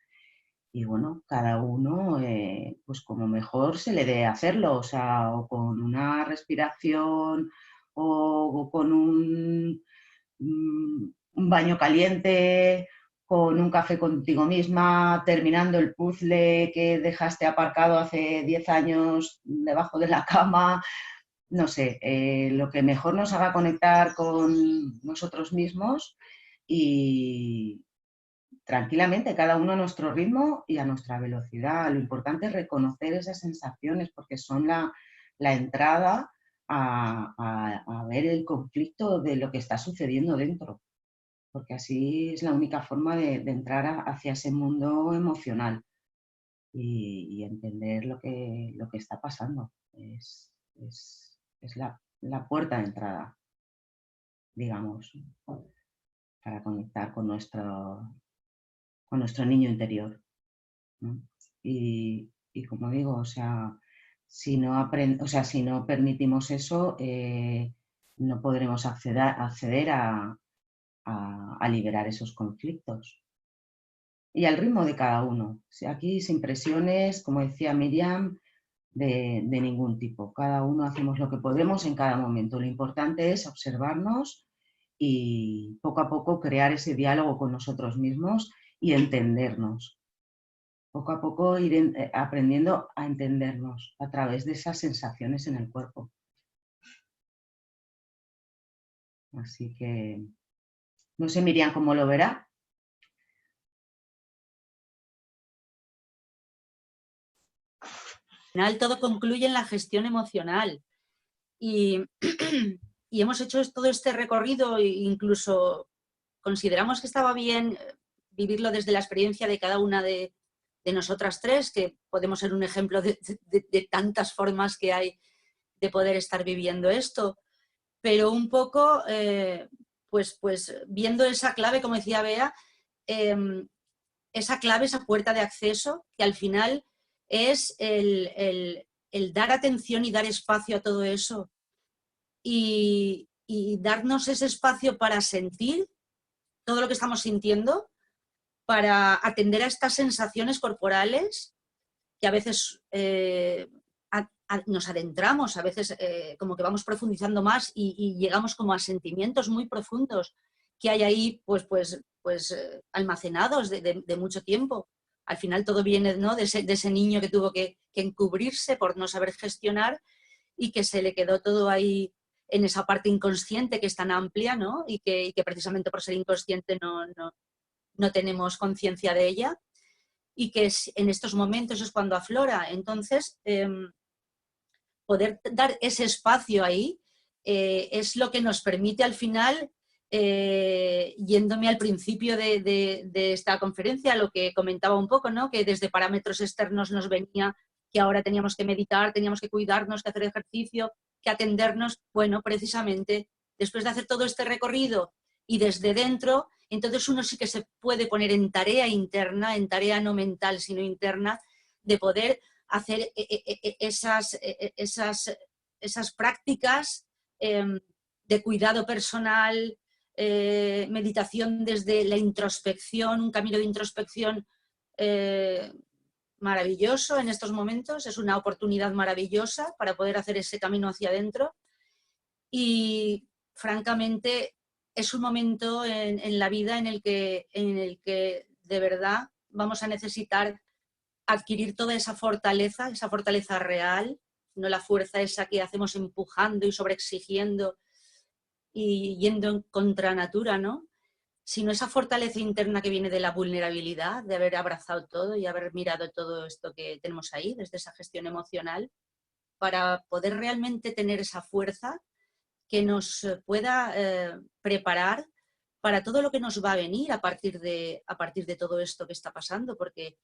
D: Y bueno, cada uno, pues como mejor se le dé hacerlo, o sea, o con una respiración, o con un baño caliente, con un café contigo misma, terminando el puzzle que dejaste aparcado hace 10 años debajo de la cama. No sé, lo que mejor nos haga conectar con nosotros mismos, y tranquilamente, cada uno a nuestro ritmo y a nuestra velocidad. Lo importante es reconocer esas sensaciones, porque son la entrada a ver el conflicto de lo que está sucediendo dentro, porque así es la única forma de entrar hacia ese mundo emocional y entender lo que está pasando. Es la puerta de entrada, digamos, para conectar con nuestro niño interior, ¿no? Y como digo, o sea, si no permitimos eso, no podremos acceder a liberar esos conflictos. Y al ritmo de cada uno. Aquí sin presiones, como decía Miriam, de ningún tipo. Cada uno hacemos lo que podemos en cada momento. Lo importante es observarnos y poco a poco crear ese diálogo con nosotros mismos y entendernos. Poco a poco ir aprendiendo a entendernos a través de esas sensaciones en el cuerpo. Así que, no sé, Miriam, ¿cómo lo verá?
B: Al final todo concluye en la gestión emocional y hemos hecho todo este recorrido e incluso consideramos que estaba bien vivirlo desde la experiencia de cada una de nosotras tres, que podemos ser un ejemplo de tantas formas que hay de poder estar viviendo esto. Pero un poco, pues viendo esa clave, como decía Bea, esa clave, esa puerta de acceso, que al final es el dar atención y dar espacio a todo eso y darnos ese espacio para sentir todo lo que estamos sintiendo, para atender a estas sensaciones corporales que a veces nos adentramos, a veces como que vamos profundizando más y llegamos como a sentimientos muy profundos que hay ahí almacenados de mucho tiempo. Al final todo viene, ¿no?, de ese niño que tuvo que encubrirse por no saber gestionar y que se le quedó todo ahí en esa parte inconsciente que es tan amplia, ¿no?, y que precisamente por ser inconsciente no tenemos conciencia de ella, y que en estos momentos es cuando aflora. Entonces, poder dar ese espacio ahí es lo que nos permite al final, yéndome al principio de esta conferencia, lo que comentaba un poco, ¿no?, que desde parámetros externos nos venía que ahora teníamos que meditar, teníamos que cuidarnos, que hacer ejercicio, que atendernos. Bueno, precisamente, después de hacer todo este recorrido y desde dentro, entonces uno sí que se puede poner en tarea interna, en tarea no mental, sino interna, de poder hacer esas prácticas de cuidado personal, meditación desde la introspección, un camino de introspección maravilloso en estos momentos. Es una oportunidad maravillosa para poder hacer ese camino hacia adentro y, francamente, es un momento en la vida en el que de verdad vamos a necesitar adquirir toda esa fortaleza real, no la fuerza esa que hacemos empujando y sobreexigiendo y yendo en contra natura, ¿no?, sino esa fortaleza interna que viene de la vulnerabilidad, de haber abrazado todo y haber mirado todo esto que tenemos ahí, desde esa gestión emocional, para poder realmente tener esa fuerza que nos pueda preparar para todo lo que nos va a venir a partir de todo esto que está pasando, porque,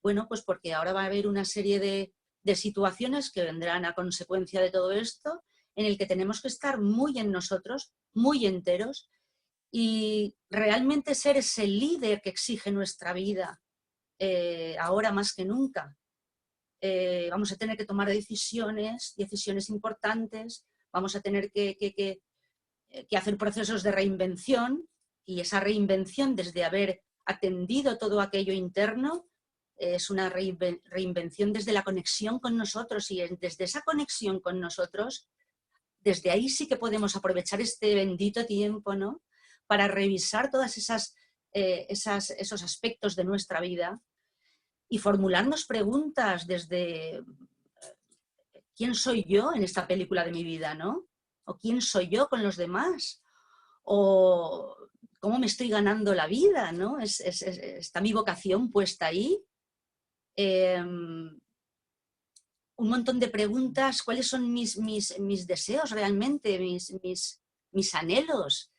B: bueno, pues porque ahora va a haber una serie de situaciones que vendrán a consecuencia de todo esto, en el que tenemos que estar muy en nosotros, muy enteros, y realmente ser ese líder que exige nuestra vida, ahora más que nunca. Vamos a tener que tomar decisiones importantes, vamos a tener que hacer procesos de reinvención, y esa reinvención, desde haber atendido todo aquello interno, es una reinvención desde la conexión con nosotros, y desde esa conexión con nosotros, desde ahí sí que podemos aprovechar este bendito tiempo, ¿no?, para revisar todas esos aspectos de nuestra vida y formularnos preguntas desde ¿quién soy yo en esta película de mi vida, ¿no? ¿O quién soy yo con los demás? ¿O cómo me estoy ganando la vida, ¿no? ¿Está mi vocación puesta ahí? Un montón de preguntas. ¿Cuáles son mis deseos realmente? ¿Mis anhelos?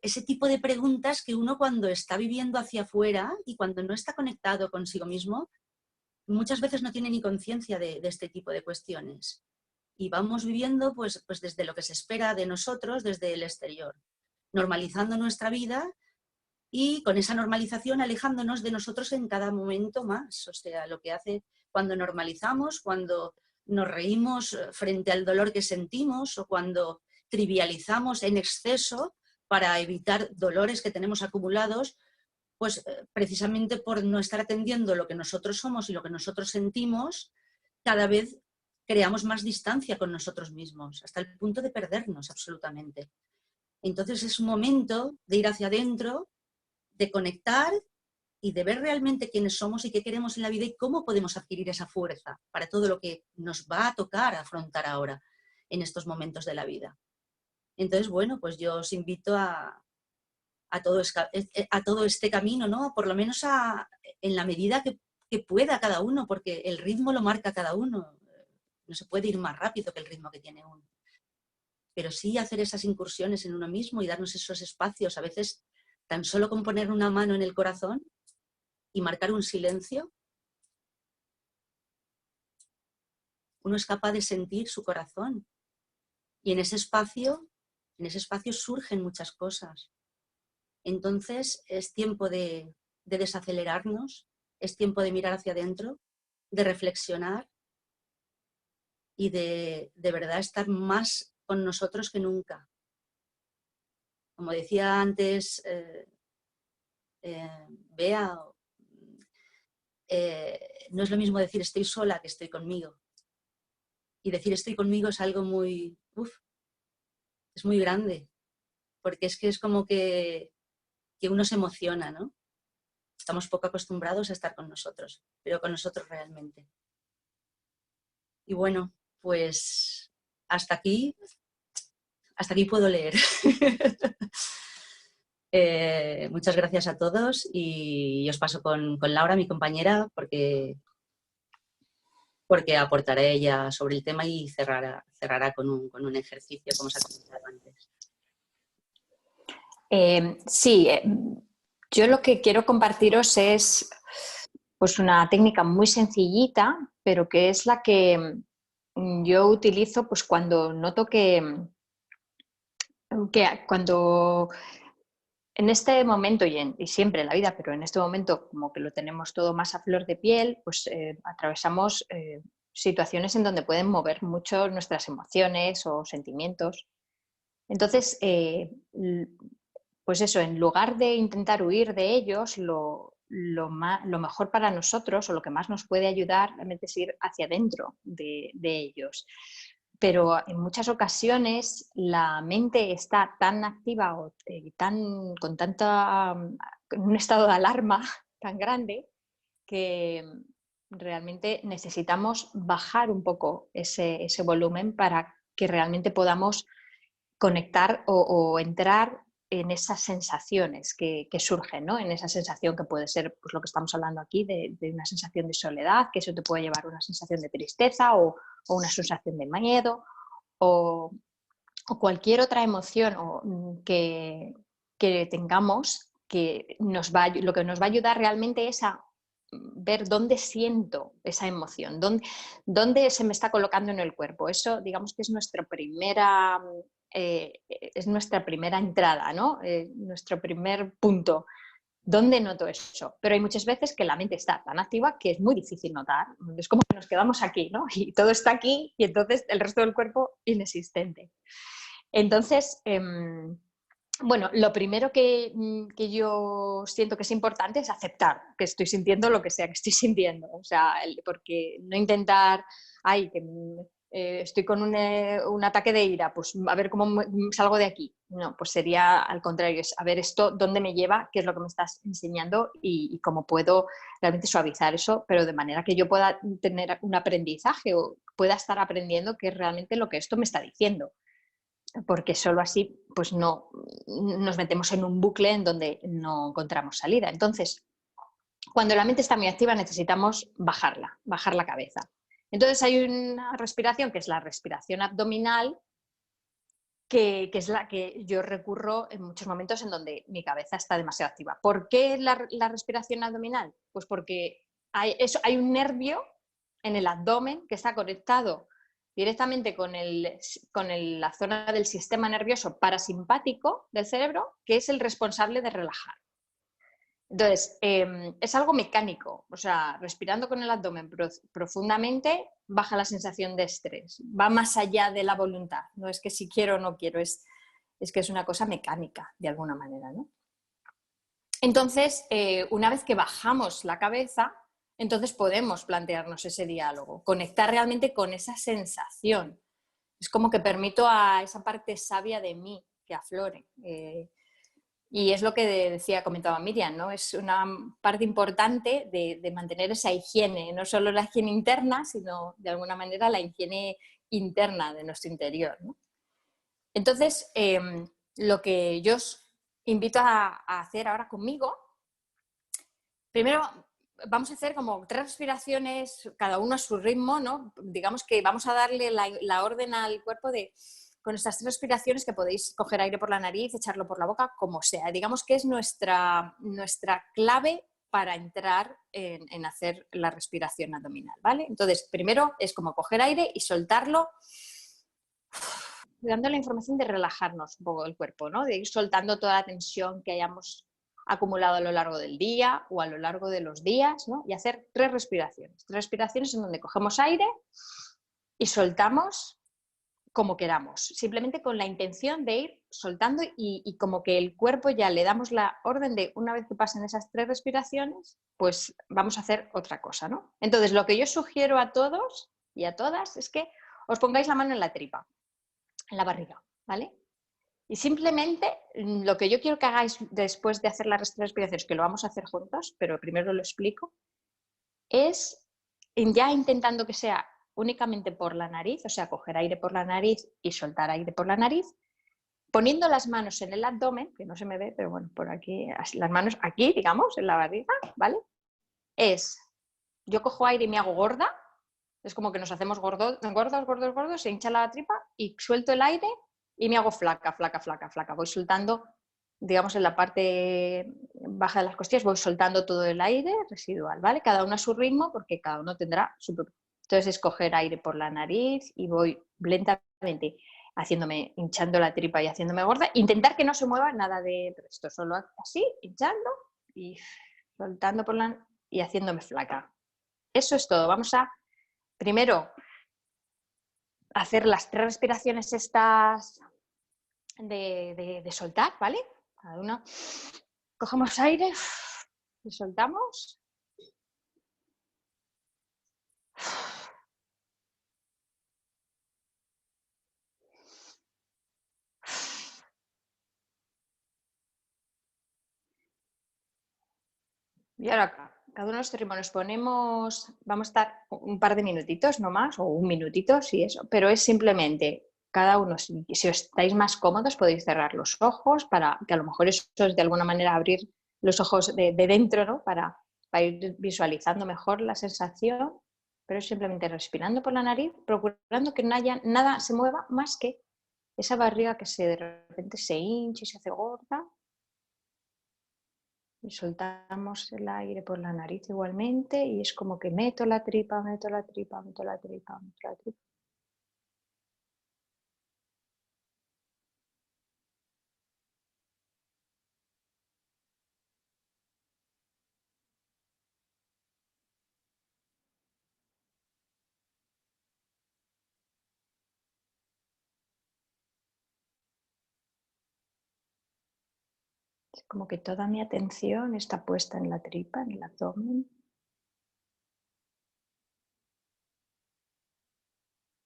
B: Ese tipo de preguntas que uno, cuando está viviendo hacia afuera y cuando no está conectado consigo mismo, muchas veces no tiene ni conciencia de este tipo de cuestiones. Y vamos viviendo pues desde lo que se espera de nosotros, desde el exterior, normalizando nuestra vida y con esa normalización alejándonos de nosotros en cada momento más. O sea, lo que hace cuando normalizamos, cuando nos reímos frente al dolor que sentimos, o cuando trivializamos en exceso para evitar dolores que tenemos acumulados, pues precisamente por no estar atendiendo lo que nosotros somos y lo que nosotros sentimos, cada vez creamos más distancia con nosotros mismos, hasta el punto de perdernos absolutamente. Entonces es un momento de ir hacia adentro, de conectar y de ver realmente quiénes somos y qué queremos en la vida y cómo podemos adquirir esa fuerza para todo lo que nos va a tocar afrontar ahora en estos momentos de la vida. Entonces, bueno, pues yo os invito a todo este camino, ¿no? Por lo menos en la medida que pueda cada uno, porque el ritmo lo marca cada uno. No se puede ir más rápido que el ritmo que tiene uno. Pero sí hacer esas incursiones en uno mismo y darnos esos espacios, a veces tan solo con poner una mano en el corazón y marcar un silencio, uno es capaz de sentir su corazón. Y en ese espacio surgen muchas cosas. Entonces es tiempo de desacelerarnos, es tiempo de mirar hacia adentro, de reflexionar y de verdad estar más con nosotros que nunca. Como decía antes Bea, no es lo mismo decir estoy sola que estoy conmigo. Y decir estoy conmigo es algo muy, es muy grande, porque es como que uno se emociona, ¿no? Estamos poco acostumbrados a estar con nosotros, pero con nosotros realmente. Y bueno, pues hasta aquí puedo leer. Muchas gracias a todos y os paso con Laura, mi compañera, porque aportará ella sobre el tema y cerrará con un ejercicio, como os ha comentado antes.
C: Sí, yo lo que quiero compartiros es pues una técnica muy sencillita, pero que es la que yo utilizo pues cuando noto que cuando en este momento y siempre en la vida, pero en este momento como que lo tenemos todo más a flor de piel, pues atravesamos situaciones en donde pueden mover mucho nuestras emociones o sentimientos. Entonces, pues eso, en lugar de intentar huir de ellos, lo mejor para nosotros o lo que más nos puede ayudar realmente es ir hacia adentro de ellos. Pero en muchas ocasiones la mente está tan activa o con un estado de alarma tan grande que realmente necesitamos bajar un poco ese volumen para que realmente podamos conectar o entrar en esas sensaciones que surgen, ¿no? En esa sensación que puede ser pues, lo que estamos hablando aquí, de una sensación de soledad, que eso te puede llevar a una sensación de tristeza o una sensación de miedo o cualquier otra emoción que tengamos, lo que nos va a ayudar realmente es a ver dónde siento esa emoción, dónde se me está colocando en el cuerpo. Eso, digamos que es nuestra primera entrada, ¿no? Nuestro primer punto. ¿Dónde noto eso? Pero hay muchas veces que la mente está tan activa que es muy difícil notar. Es como que nos quedamos aquí, ¿no? Y todo está aquí y entonces el resto del cuerpo inexistente. Entonces, bueno, lo primero que yo siento que es importante es aceptar que estoy sintiendo lo que sea que estoy sintiendo. O sea, porque no intentar, estoy con un ataque de ira, pues a ver cómo salgo de aquí. No, pues sería al contrario, es a ver esto, dónde me lleva, qué es lo que me estás enseñando y cómo puedo realmente suavizar eso, pero de manera que yo pueda tener un aprendizaje o pueda estar aprendiendo qué es realmente lo que esto me está diciendo. Porque solo así pues no nos metemos en un bucle en donde no encontramos salida. Entonces, cuando la mente está muy activa necesitamos bajar la cabeza. Entonces hay una respiración que es la respiración abdominal, que es la que yo recurro en muchos momentos en donde mi cabeza está demasiado activa. ¿Por qué la respiración abdominal? Pues porque hay un nervio en el abdomen que está conectado directamente con la zona del sistema nervioso parasimpático del cerebro, que es el responsable de relajar. Entonces, es algo mecánico, o sea, respirando con el abdomen profundamente baja la sensación de estrés, va más allá de la voluntad, no es que si quiero o no quiero, es que es una cosa mecánica de alguna manera, ¿no? Entonces, una vez que bajamos la cabeza, entonces podemos plantearnos ese diálogo, conectar realmente con esa sensación. Es como que permito a esa parte sabia de mí que aflore. Y es lo que comentaba Miriam, ¿no? Es una parte importante de mantener esa higiene, no solo la higiene interna, sino de alguna manera la higiene interna de nuestro interior, ¿no? Entonces, lo que yo os invito a hacer ahora conmigo, primero vamos a hacer como 3 respiraciones, cada uno a su ritmo, ¿no? Digamos que vamos a darle la orden al cuerpo de con estas 3 respiraciones que podéis coger aire por la nariz, echarlo por la boca, como sea. Digamos que es nuestra clave para entrar en hacer la respiración abdominal, ¿vale? Entonces, primero es como coger aire y soltarlo, dando la información de relajarnos un poco el cuerpo, ¿no? De ir soltando toda la tensión que hayamos acumulado a lo largo del día o a lo largo de los días, ¿no? Y hacer 3 respiraciones. 3 respiraciones en donde cogemos aire y soltamos como queramos, simplemente con la intención de ir soltando y como que el cuerpo ya le damos la orden de, una vez que pasen esas 3 respiraciones, pues vamos a hacer otra cosa, ¿no? Entonces, lo que yo sugiero a todos y a todas es que os pongáis la mano en la tripa, en la barriga, ¿vale? Y simplemente lo que yo quiero que hagáis después de hacer las 3 respiraciones, que lo vamos a hacer juntos, pero primero lo explico, es ya intentando que sea únicamente por la nariz, o sea, coger aire por la nariz y soltar aire por la nariz, poniendo las manos en el abdomen, que no se me ve, pero bueno, por aquí, las manos aquí, digamos, en la barriga, ¿vale? Yo cojo aire y me hago gorda, es como que nos hacemos gordos, se hincha la tripa y suelto el aire y me hago flaca. Voy soltando, digamos, en la parte baja de las costillas, voy soltando todo el aire residual, ¿vale? Cada uno a su ritmo, porque cada uno tendrá su propio. Entonces es coger aire por la nariz y voy lentamente hinchando la tripa y haciéndome gorda. Intentar que no se mueva nada de esto, solo así, hinchando y soltando y haciéndome flaca. Eso es todo. Vamos a primero hacer las 3 respiraciones estas de soltar, ¿vale? Cada una. Cogemos aire y soltamos. Y ahora cada uno de nuestro ritmo nos ponemos, vamos a estar un par de minutitos, no más, o un minutito, si eso, pero es simplemente cada uno, si os estáis más cómodos, podéis cerrar los ojos para que a lo mejor eso es de alguna manera abrir los ojos de dentro, ¿no? Para ir visualizando mejor la sensación, pero es simplemente respirando por la nariz, procurando que no haya nada se mueva más que esa barriga que de repente se hincha y se hace gorda. Y soltamos el aire por la nariz igualmente y es como que meto la tripa. Es como que toda mi atención está puesta en la tripa, en el abdomen.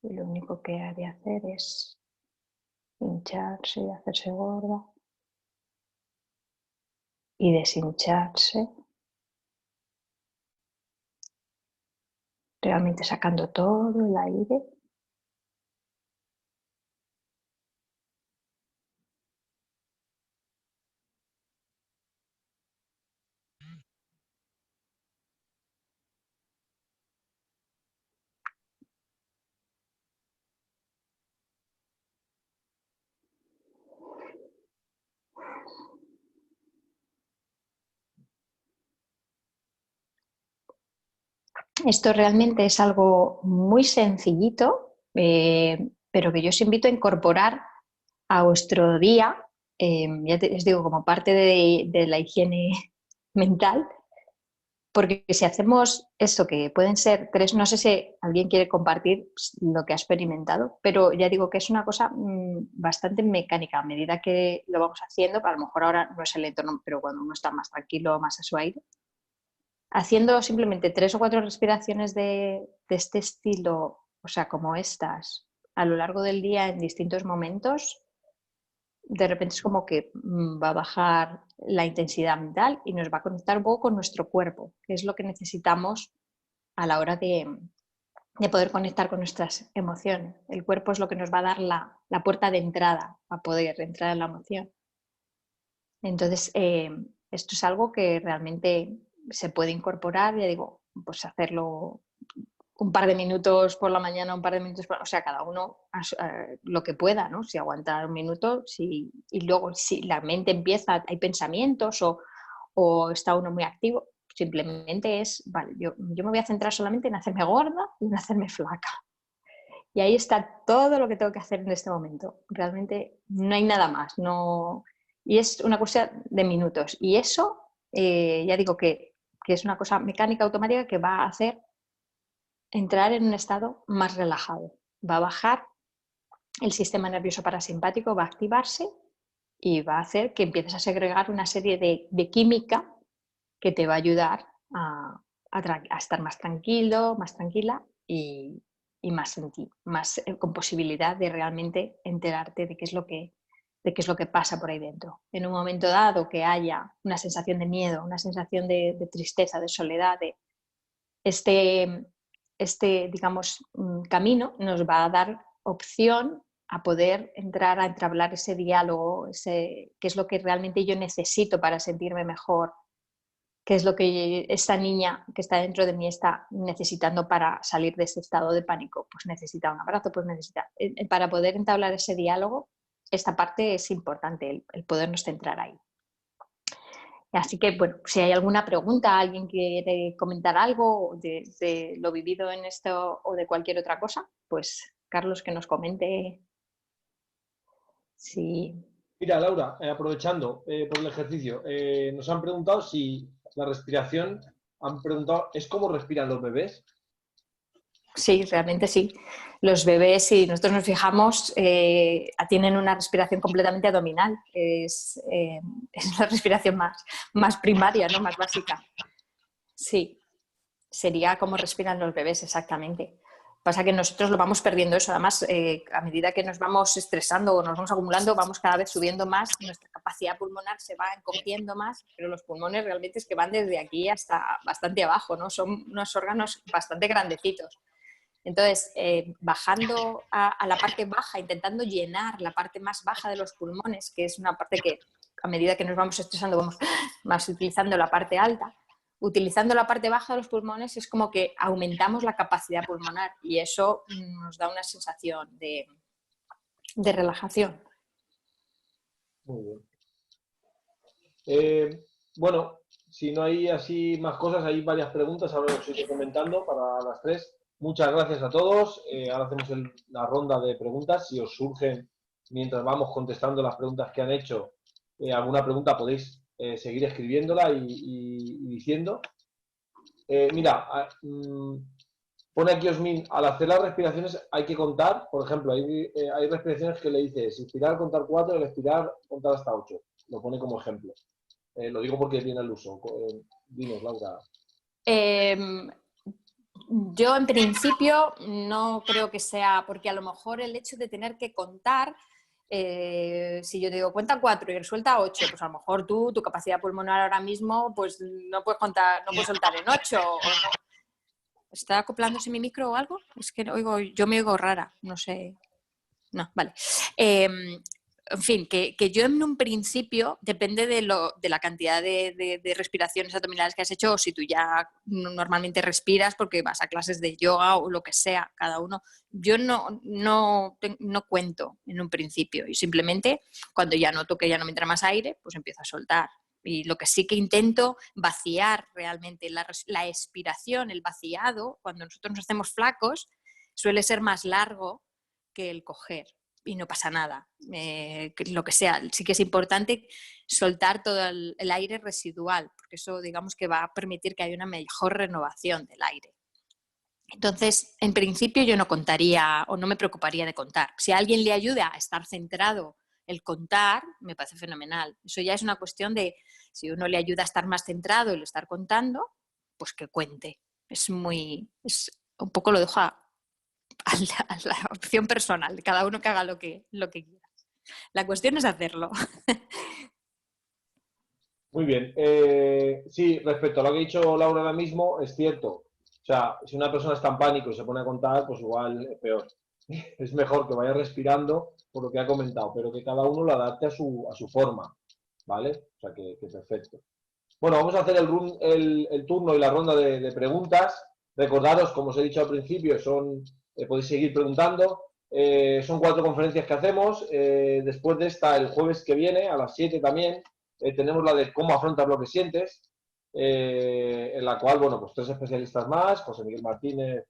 C: Y lo único que ha de hacer es hincharse y hacerse gorda. Y deshincharse. Realmente sacando todo el aire. Esto realmente es algo muy sencillito, pero que yo os invito a incorporar a vuestro día, ya os digo, como parte de la higiene mental, porque si hacemos eso, que pueden ser 3, no sé si alguien quiere compartir lo que ha experimentado, pero ya digo que es una cosa bastante mecánica. A medida que lo vamos haciendo, a lo mejor ahora no es el entorno, pero cuando uno está más tranquilo, más a su aire, haciendo simplemente 3 o 4 respiraciones de este estilo, o sea, como estas, a lo largo del día en distintos momentos, de repente es como que va a bajar la intensidad mental y nos va a conectar un poco con nuestro cuerpo, que es lo que necesitamos a la hora de poder conectar con nuestras emociones. El cuerpo es lo que nos va a dar la puerta de entrada a poder entrar en la emoción. Entonces, esto es algo que realmente se puede incorporar, ya digo, pues hacerlo un par de minutos por la mañana, un par de minutos o sea, cada uno lo que pueda, ¿no? Si aguanta un minuto, y luego si la mente empieza, hay pensamientos o está uno muy activo, simplemente es, vale, yo me voy a centrar solamente en hacerme gorda y en hacerme flaca. Y ahí está todo lo que tengo que hacer en este momento. Realmente no hay nada más. Y es una cuestión de minutos. Y eso, ya digo que es una cosa mecánica automática que va a hacer entrar en un estado más relajado. Va a bajar el sistema nervioso parasimpático, va a activarse y va a hacer que empieces a segregar una serie de química que te va a ayudar a estar más tranquilo, más tranquila y más con posibilidad de realmente enterarte de qué es lo que pasa por ahí dentro. En un momento dado que haya una sensación de miedo, una sensación de tristeza, de soledad, digamos, camino nos va a dar opción a poder entrar a entablar ese diálogo, qué es lo que realmente yo necesito para sentirme mejor, qué es lo que esta niña que está dentro de mí está necesitando para salir de ese estado de pánico. Pues necesita un abrazo, pues necesita. Para poder entablar ese diálogo, esta parte es importante, el podernos centrar ahí. Así que, bueno, si hay alguna pregunta, alguien quiere comentar algo de lo vivido en esto o de cualquier otra cosa, pues Carlos, que nos comente. Sí.
A: Mira, Laura, aprovechando por el ejercicio, nos han preguntado si la respiración, ¿es cómo respiran los bebés?
C: Sí, realmente sí. Los bebés, si nosotros nos fijamos, tienen una respiración completamente abdominal. Es la respiración más primaria, ¿no? Más básica. Sí, sería como respiran los bebés, exactamente. Pasa que nosotros lo vamos perdiendo eso. Además, a medida que nos vamos estresando o nos vamos acumulando, vamos cada vez subiendo más. Nuestra capacidad pulmonar se va encogiendo más, pero los pulmones realmente es que van desde aquí hasta bastante abajo, ¿no? Son unos órganos bastante grandecitos. Entonces, bajando a la parte baja, intentando llenar la parte más baja de los pulmones, que es una parte que a medida que nos vamos estresando vamos más utilizando la parte alta, utilizando la parte baja de los pulmones es como que aumentamos la capacidad pulmonar y eso nos da una sensación de relajación.
A: Muy bien. Bueno, si no hay así más cosas, hay varias preguntas, ahora os estoy comentando para las tres. Muchas gracias a todos. Ahora hacemos la ronda de preguntas. Si os surgen, mientras vamos contestando las preguntas que han hecho, alguna pregunta podéis seguir escribiéndola y diciendo. Mira, pone aquí Osmin, al hacer las respiraciones hay que contar, por ejemplo, hay respiraciones que le dices, inspirar, contar 4, el expirar, contar hasta 8. Lo pone como ejemplo. Lo digo porque viene al uso. Dinos, Laura.
C: Yo en principio no creo que sea, porque a lo mejor el hecho de tener que contar, si yo te digo cuenta 4 y resuelta 8, pues a lo mejor tu capacidad pulmonar ahora mismo pues no puedes contar, no puedes soltar en 8 o no. ¿Está acoplándose mi micro o algo? Es que yo me oigo rara, no sé. No, vale. En fin, que yo en un principio, depende de la cantidad de respiraciones abdominales que has hecho o si tú ya normalmente respiras porque vas a clases de yoga o lo que sea, cada uno. Yo no cuento en un principio y simplemente cuando ya noto que ya no me entra más aire, pues empiezo a soltar. Y lo que sí que intento vaciar realmente, la expiración, el vaciado, cuando nosotros nos hacemos flacos, suele ser más largo que el coger. Y no pasa nada, lo que sea. Sí que es importante soltar todo el aire residual, porque eso digamos que va a permitir que haya una mejor renovación del aire. Entonces, en principio yo no contaría o no me preocuparía de contar. Si a alguien le ayuda a estar centrado el contar, me parece fenomenal. Eso ya es una cuestión de si uno le ayuda a estar más centrado el estar contando, pues que cuente. Es un poco lo dejo a la opción personal, de cada uno que haga lo que quiera. La cuestión es hacerlo.
A: Muy bien. Sí, respecto a lo que ha dicho Laura ahora mismo, es cierto. O sea, si una persona está en pánico y se pone a contar, pues igual es peor. Es mejor que vaya respirando por lo que ha comentado, pero que cada uno lo adapte a su forma, ¿vale? O sea, que perfecto. Bueno, vamos a hacer el turno y la ronda de preguntas. Recordaros, como os he dicho al principio, podéis seguir preguntando. Son 4 conferencias que hacemos. Después de esta, el jueves que viene, a las 7 también, tenemos la de cómo afrontar lo que sientes, en la cual, bueno, pues 3 especialistas más, José Miguel Martínez,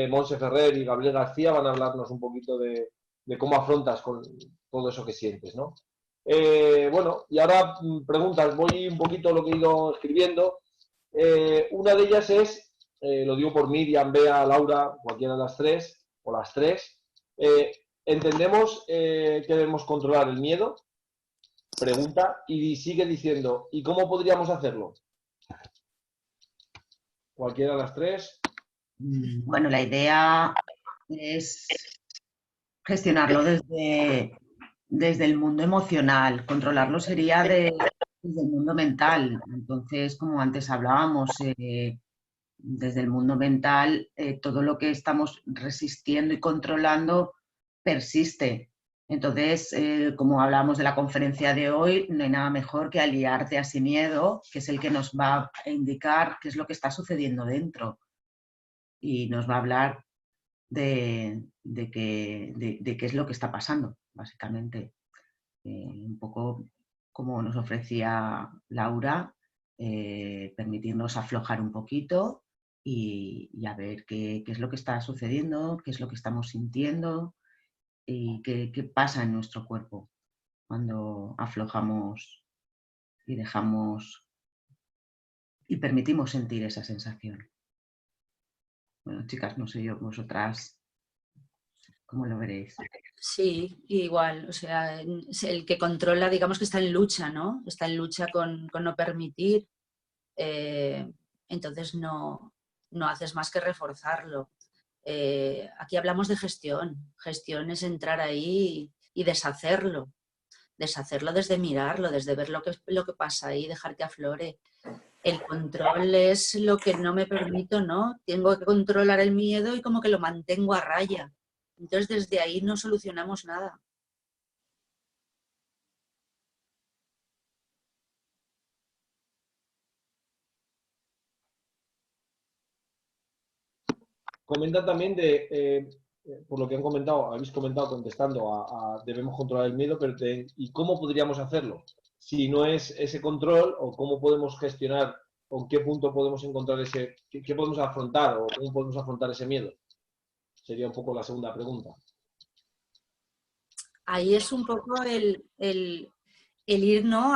A: Montse Ferrer y Gabriel García, van a hablarnos un poquito de cómo afrontas con todo eso que sientes, ¿no? Bueno, y ahora preguntas, voy un poquito lo que he ido escribiendo. Una de ellas es, lo digo por Miriam, Bea, Laura, cualquiera de las 3, o las 3, entendemos que debemos controlar el miedo, pregunta, y sigue diciendo, ¿y cómo podríamos hacerlo? Cualquiera de las 3.
D: Bueno, la idea es gestionarlo desde el mundo emocional, controlarlo sería desde el mundo mental. Entonces, como antes hablábamos, desde el mundo mental, todo lo que estamos resistiendo y controlando persiste. Entonces, como hablábamos de la conferencia de hoy, no hay nada mejor que aliarte a ese miedo, que es el que nos va a indicar qué es lo que está sucediendo dentro. Y nos va a hablar de qué es lo que está pasando, básicamente. Un poco como nos ofrecía Laura, permitirnos aflojar un poquito y a ver qué es lo que está sucediendo, qué es lo que estamos sintiendo y qué pasa en nuestro cuerpo cuando aflojamos y dejamos y permitimos sentir esa sensación. Bueno, chicas, no sé yo, vosotras, ¿cómo lo veréis?
B: Sí, igual, o sea, el que controla, digamos que está en lucha, ¿no? Está en lucha con no permitir, entonces no haces más que reforzarlo. Aquí hablamos de gestión. Gestión es entrar ahí y deshacerlo desde mirarlo, desde ver lo que pasa ahí, dejar que aflore. El control es lo que no me permito, ¿no? Tengo que controlar el miedo y como que lo mantengo a raya. Entonces desde ahí no solucionamos nada.
A: Comentan también por lo que habéis comentado contestando debemos controlar el miedo, pero ¿y cómo podríamos hacerlo? Si no es ese control, o cómo podemos gestionar, o en qué punto podemos encontrar qué podemos afrontar, o cómo podemos afrontar ese miedo. Sería un poco la segunda pregunta.
B: Ahí es un poco el ir, ¿no?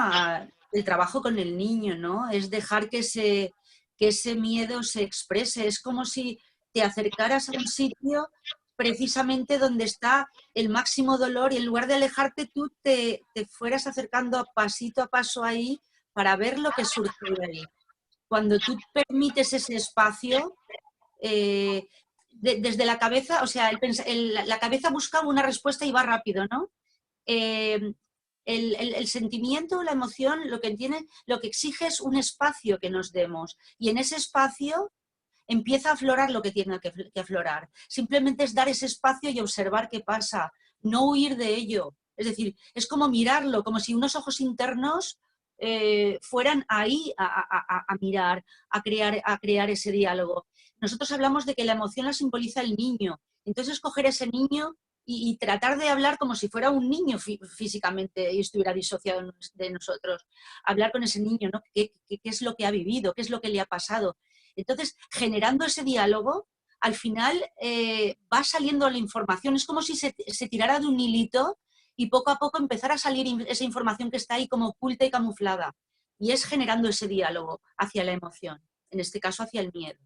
B: El trabajo con el niño, ¿no? Es dejar que ese miedo se exprese. Es como si te acercaras a un sitio precisamente donde está el máximo dolor y en lugar de alejarte tú te fueras acercando pasito a paso ahí para ver lo que surge de ahí. Cuando tú permites ese espacio, desde la cabeza, o sea, la cabeza busca una respuesta y va rápido, ¿no? El sentimiento, la emoción, lo que exige es un espacio que nos demos. Y en ese espacio empieza a aflorar lo que tiene que aflorar. Simplemente es dar ese espacio y observar qué pasa, no huir de ello. Es decir, es como mirarlo, como si unos ojos internos fueran ahí a mirar, a crear ese diálogo. Nosotros hablamos de que la emoción la simboliza el niño. Entonces, coger ese niño y tratar de hablar como si fuera un niño físicamente y estuviera disociado de nosotros. Hablar con ese niño, ¿no? ¿Qué es lo que ha vivido? ¿Qué es lo que le ha pasado? Entonces, generando ese diálogo, al final va saliendo la información. Es como si se tirara de un hilito y poco a poco empezara a salir esa información que está ahí como oculta y camuflada. Y es generando ese diálogo hacia la emoción, en este caso hacia el miedo.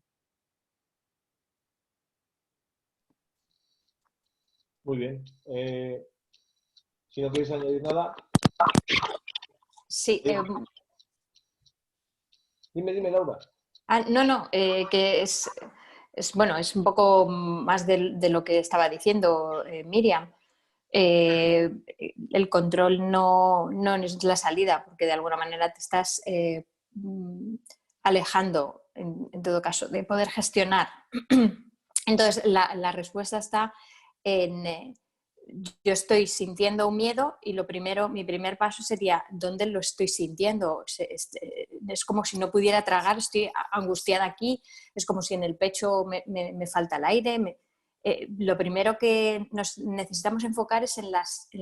A: Muy bien. Si no queréis añadir nada.
C: Sí.
A: Dime, Laura.
C: No, que es un poco más de lo que estaba diciendo Miriam. El control no es la salida, porque de alguna manera te estás alejando, en todo caso, de poder gestionar. Entonces, la respuesta está en... yo estoy sintiendo un miedo y mi primer paso sería ¿dónde lo estoy sintiendo? es como si no pudiera tragar, estoy angustiada aquí, es como si en el pecho me falta el aire. Lo primero que nos necesitamos enfocar es en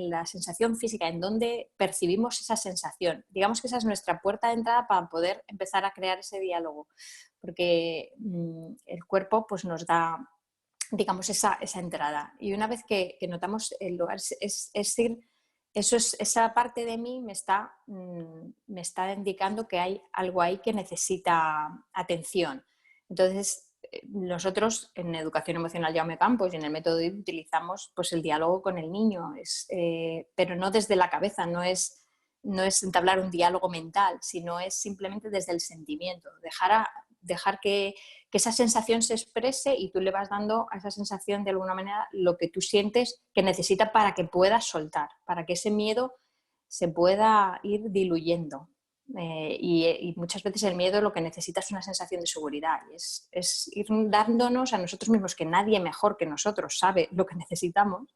C: la sensación física, en donde percibimos esa sensación. Digamos que esa es nuestra puerta de entrada para poder empezar a crear ese diálogo, porque el cuerpo pues, nos da, digamos, esa entrada. Y una vez que notamos el lugar, es decir, esa parte de mí me está indicando que hay algo ahí que necesita atención. Entonces, nosotros en Educación Emocional Jaume Campos y en el método DIP utilizamos pues, el diálogo con el niño, pero no desde la cabeza, no es entablar un diálogo mental, sino es simplemente desde el sentimiento, dejar que esa sensación se exprese y tú le vas dando a esa sensación de alguna manera lo que tú sientes que necesita para que puedas soltar, para que ese miedo se pueda ir diluyendo. Y muchas veces el miedo lo que necesita es una sensación de seguridad, y es ir dándonos a nosotros mismos, que nadie mejor que nosotros sabe lo que necesitamos,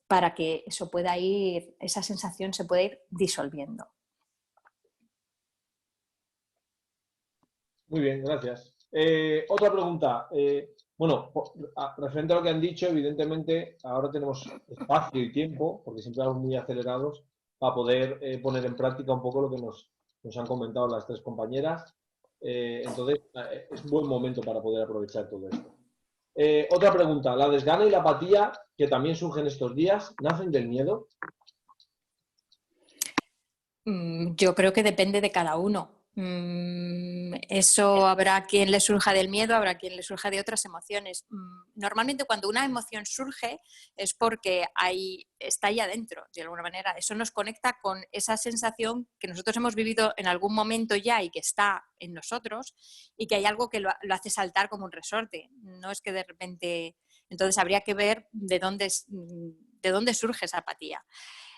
C: para que eso pueda ir, esa sensación se pueda ir disolviendo.
A: Muy bien, gracias. Otra pregunta. Bueno, referente a lo que han dicho, evidentemente ahora tenemos espacio y tiempo, porque siempre vamos muy acelerados, para poder poner en práctica un poco lo que nos han comentado las tres compañeras. Entonces, es un buen momento para poder aprovechar todo esto. Otra pregunta. ¿La desgana y la apatía, que también surgen estos días, nacen del miedo?
C: Yo creo que depende de cada uno. Eso habrá quien le surja del miedo, habrá quien le surja de otras emociones. Normalmente cuando una emoción surge es porque está ahí adentro, de alguna manera. Eso nos conecta con esa sensación que nosotros hemos vivido en algún momento ya y que está en nosotros, y que hay algo que lo hace saltar como un resorte. No es que de repente... Entonces habría que ver de dónde surge esa apatía.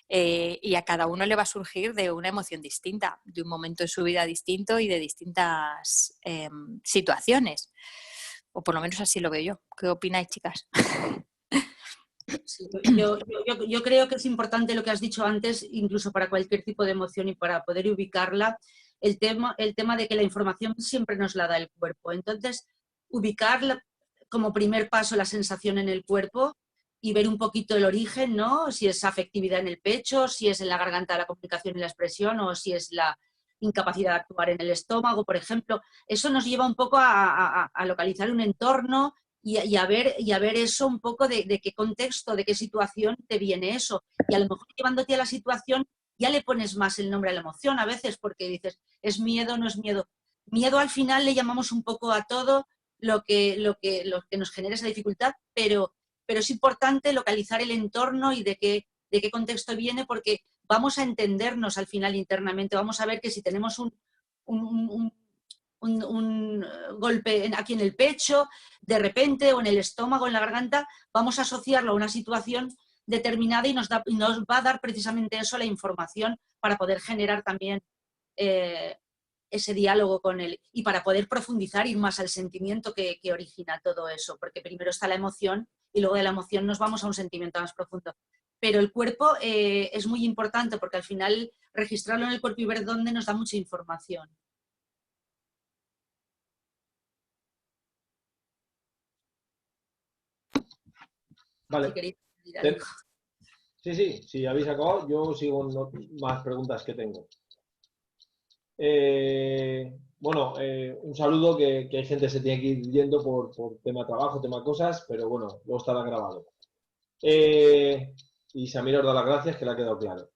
C: Y a cada uno le va a surgir de una emoción distinta, de un momento de su vida distinto y de distintas situaciones. O por lo menos así lo veo yo. ¿Qué opináis, chicas?
B: Sí, yo creo que es importante lo que has dicho antes, incluso para cualquier tipo de emoción y para poder ubicarla, el tema de que la información siempre nos la da el cuerpo. Entonces, ubicar como primer paso la sensación en el cuerpo y ver un poquito el origen, ¿no? Si es afectividad en el pecho, si es en la garganta la comunicación y la expresión, o si es la incapacidad de actuar en el estómago, por ejemplo. Eso nos lleva un poco a localizar un entorno y a ver eso un poco de qué contexto, de qué situación te viene eso. Y a lo mejor llevándote a la situación ya le pones más el nombre a la emoción a veces, porque dices, ¿es miedo o no es miedo? Miedo al final le llamamos un poco a todo lo que nos genera esa dificultad, pero es importante localizar el entorno y de qué contexto viene, porque vamos a entendernos al final internamente, vamos a ver que si tenemos un golpe aquí en el pecho, de repente, o en el estómago, en la garganta, vamos a asociarlo a una situación determinada y nos va a dar precisamente eso, la información, para poder generar también ese diálogo con él y para poder profundizar, ir más al sentimiento que origina todo eso, porque primero está la emoción y luego de la emoción nos vamos a un sentimiento más profundo. Pero el cuerpo es muy importante, porque al final registrarlo en el cuerpo y ver dónde nos da mucha información.
A: Vale.
B: Si queréis decir algo.
A: Sí, habéis acabado. Yo sigo más preguntas que tengo. Bueno, un saludo, que hay gente que se tiene que ir yendo por tema trabajo, tema cosas, pero bueno, luego estará grabado. Y Samira os da las gracias, que le ha quedado claro.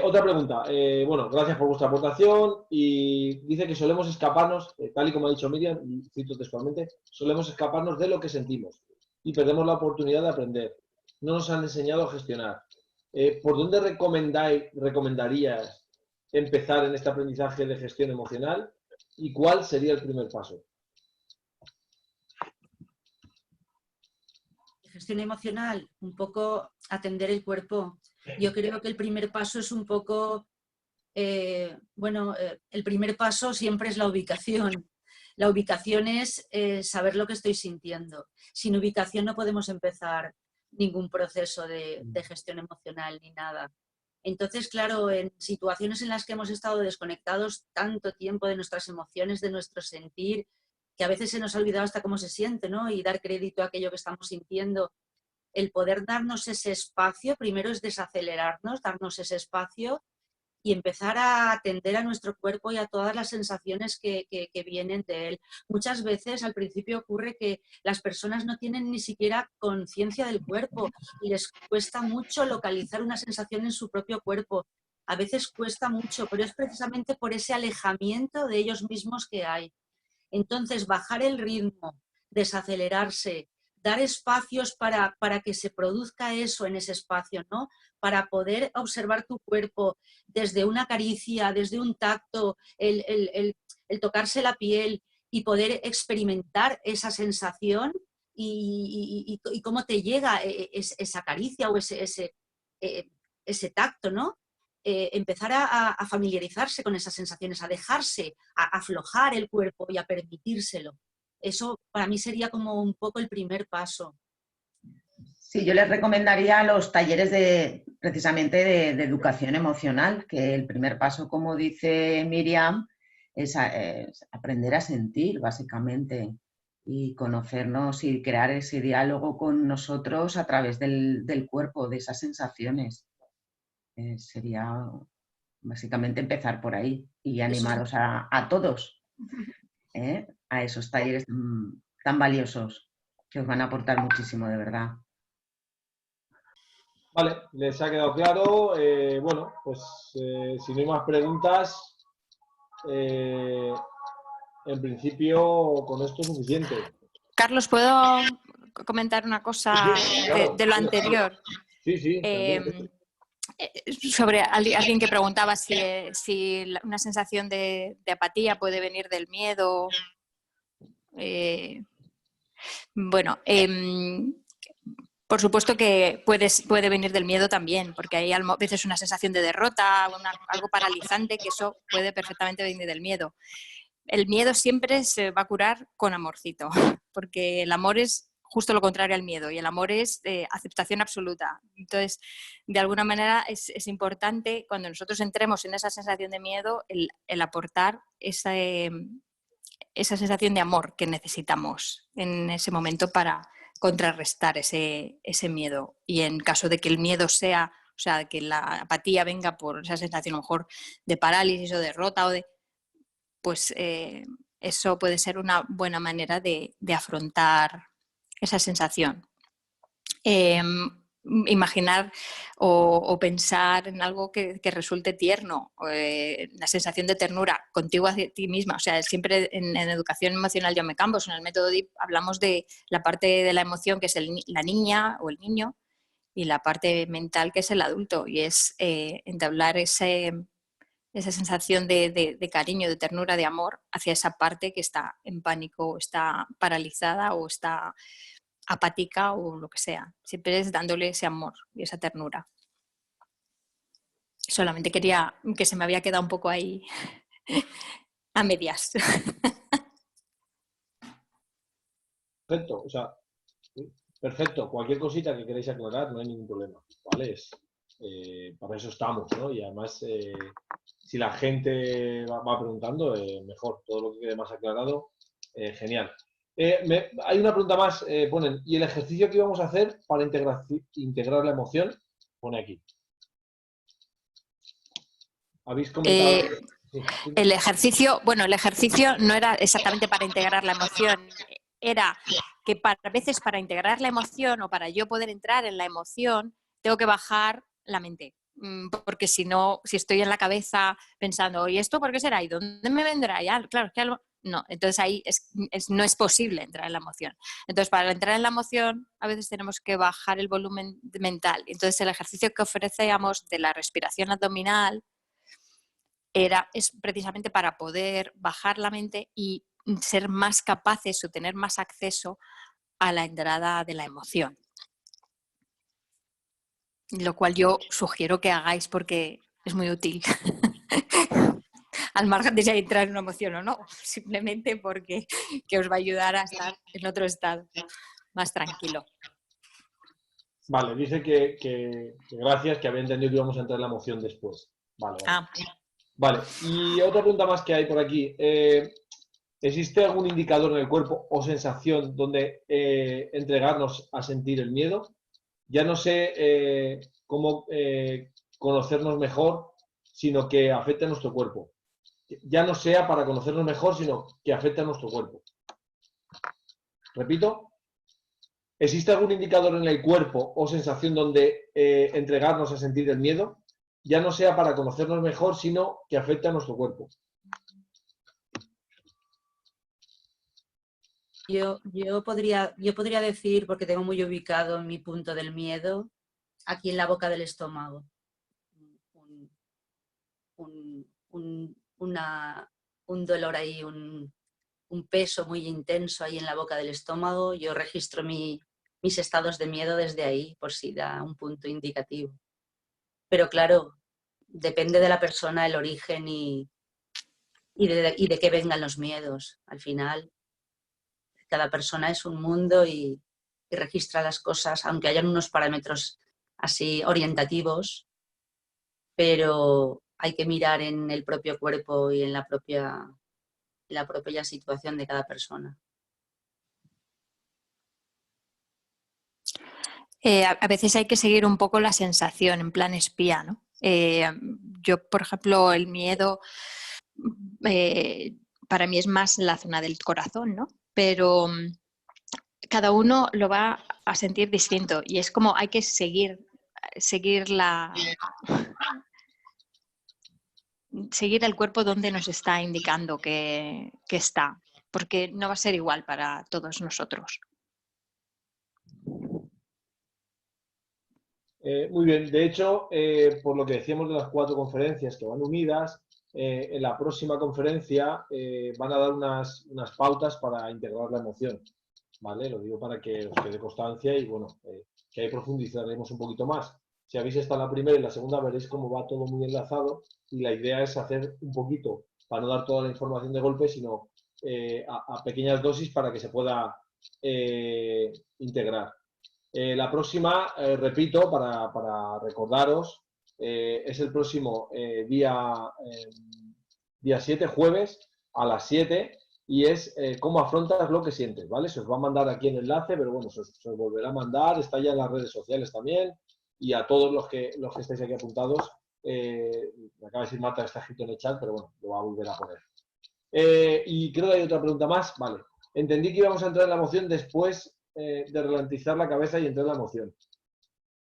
A: Otra pregunta. Bueno, gracias por vuestra aportación, y dice que solemos escaparnos, tal y como ha dicho Miriam, y cito textualmente, solemos escaparnos de lo que sentimos y perdemos la oportunidad de aprender. No nos han enseñado a gestionar. ¿Por dónde recomendarías empezar en este aprendizaje de gestión emocional, y cuál sería el primer paso?
B: Gestión emocional, un poco atender el cuerpo. Yo creo que el primer paso es un poco, el primer paso siempre es la ubicación. La ubicación es saber lo que estoy sintiendo. Sin ubicación no podemos empezar ningún proceso de gestión emocional ni nada. Entonces, claro, en situaciones en las que hemos estado desconectados tanto tiempo de nuestras emociones, de nuestro sentir, que a veces se nos ha olvidado hasta cómo se siente, ¿no? Y dar crédito a aquello que estamos sintiendo. El poder darnos ese espacio, primero es desacelerarnos, darnos ese espacio y empezar a atender a nuestro cuerpo y a todas las sensaciones que vienen de él. Muchas veces al principio ocurre que las personas no tienen ni siquiera conciencia del cuerpo y les cuesta mucho localizar una sensación en su propio cuerpo. A veces cuesta mucho, pero es precisamente por ese alejamiento de ellos mismos que hay. Entonces, bajar el ritmo, desacelerarse, dar espacios para que se produzca eso en ese espacio, ¿no? Para poder observar tu cuerpo desde una caricia, desde un tacto, el tocarse la piel y poder experimentar esa sensación y cómo te llega esa caricia o ese tacto, ¿no? Empezar a familiarizarse con esas sensaciones, a dejarse, a aflojar el cuerpo y a permitírselo. Eso para mí sería como un poco el primer paso.
D: Sí, yo les recomendaría los talleres precisamente de educación emocional, que el primer paso, como dice Miriam, es aprender a sentir, básicamente, y conocernos y crear ese diálogo con nosotros a través del cuerpo, de esas sensaciones. Sería básicamente empezar por ahí y animaros a todos a esos talleres tan valiosos que os van a aportar muchísimo, de verdad.
A: Vale, les ha quedado claro. Bueno, pues si no hay más preguntas, en principio con esto es suficiente.
C: Carlos, ¿puedo comentar una cosa
A: Claro.
C: de lo anterior?
A: Sí.
C: Sobre alguien que preguntaba si una sensación de apatía puede venir del miedo. Bueno, por supuesto que puede venir del miedo también, porque hay a veces una sensación de derrota, algo paralizante, que eso puede perfectamente venir del miedo. El miedo siempre se va a curar con amorcito, porque el amor es justo lo contrario al miedo y el amor es aceptación absoluta. Entonces, de alguna manera es importante cuando nosotros entremos en esa sensación de miedo el aportar esa sensación de amor que necesitamos en ese momento para contrarrestar ese miedo. Y en caso de que el miedo sea, o sea, que la apatía venga por esa sensación a lo mejor de parálisis o derrota pues eso puede ser una buena manera de afrontar esa sensación. Imaginar o pensar en algo que resulte tierno, la sensación de ternura contigo hacia ti misma. O sea, siempre en educación emocional Jaume Campos, en el método DIP, hablamos de la parte de la emoción que es la niña o el niño y la parte mental que es el adulto, y es entablar esa sensación de cariño, de ternura, de amor hacia esa parte que está en pánico, o está paralizada o está apática o lo que sea. Siempre es dándole ese amor y esa ternura. Solamente quería, que se me había quedado un poco ahí a medias.
A: Perfecto, o sea, perfecto. Cualquier cosita que queráis aclarar, no hay ningún problema, ¿vale? Para eso estamos, ¿no? Y además, si la gente va preguntando, mejor. Todo lo que quede más aclarado, genial. Hay una pregunta más, ponen, ¿y el ejercicio que íbamos a hacer para integrar la emoción? Pone aquí. ¿Habéis comentado? Sí.
C: El ejercicio no era exactamente para integrar la emoción, era que a veces para integrar la emoción o para yo poder entrar en la emoción, tengo que bajar la mente. Porque si no, si estoy en la cabeza pensando, ¿y esto por qué será? ¿Y dónde me vendrá? Ya, claro, es que no, entonces ahí no es posible entrar en la emoción. Entonces, para entrar en la emoción, a veces tenemos que bajar el volumen mental. Entonces, el ejercicio que ofrecíamos de la respiración abdominal es precisamente para poder bajar la mente y ser más capaces o tener más acceso a la entrada de la emoción. Lo cual yo sugiero que hagáis porque es muy útil. Al margen de si entrar en una emoción o no, simplemente porque os va a ayudar a estar en otro estado más tranquilo.
A: Vale, dice que gracias, que había entendido que íbamos a entrar en la moción después. Vale, vale.
C: Ah,
A: Vale, y otra pregunta más que hay por aquí. ¿Existe algún indicador en el cuerpo o sensación donde entregarnos a sentir el miedo? Ya no sé cómo conocernos mejor, sino que afecte a nuestro cuerpo. Ya no sea para conocernos mejor, sino que afecte a nuestro cuerpo. Repito, ¿existe algún indicador en el cuerpo o sensación donde entregarnos a sentir el miedo? Ya no sea para conocernos mejor, sino que afecte a nuestro cuerpo.
B: Yo podría decir, porque tengo muy ubicado mi punto del miedo, aquí en la boca del estómago. Un dolor ahí, un peso muy intenso ahí en la boca del estómago. Yo registro mis estados de miedo desde ahí, por si da un punto indicativo. Pero claro, depende de la persona, el origen y de qué vengan los miedos. Al final, cada persona es un mundo y registra las cosas, aunque hayan unos parámetros así orientativos, pero hay que mirar en el propio cuerpo y en la propia situación de cada persona.
C: A veces hay que seguir un poco la sensación, en plan espía, ¿no? Yo, por ejemplo, el miedo para mí es más la zona del corazón, ¿no? Pero cada uno lo va a sentir distinto y es como hay que seguir el cuerpo donde nos está indicando que está, porque no va a ser igual para todos nosotros.
A: Muy bien, de hecho, por lo que decíamos de las 4 conferencias que van unidas, en la próxima conferencia van a dar unas pautas para integrar la emoción, ¿vale? Lo digo para que os quede constancia y, bueno, que ahí profundizaremos un poquito más. Si habéis estado en la primera y la segunda, veréis cómo va todo muy enlazado y la idea es hacer un poquito, para no dar toda la información de golpe, sino a pequeñas dosis para que se pueda integrar. La próxima, repito, para recordaros, es el próximo día 7, jueves, a las 7, y es cómo afrontas lo que sientes, ¿vale? Se os va a mandar aquí el enlace, pero bueno, se os volverá a mandar, está ya en las redes sociales también, y a todos los que estáis aquí apuntados, me acaba de decir Marta que está escrito en el chat, pero bueno, lo va a volver a poner. Y creo que hay otra pregunta más, vale. Entendí que íbamos a entrar en la emoción después de ralentizar la cabeza y entrar en la emoción.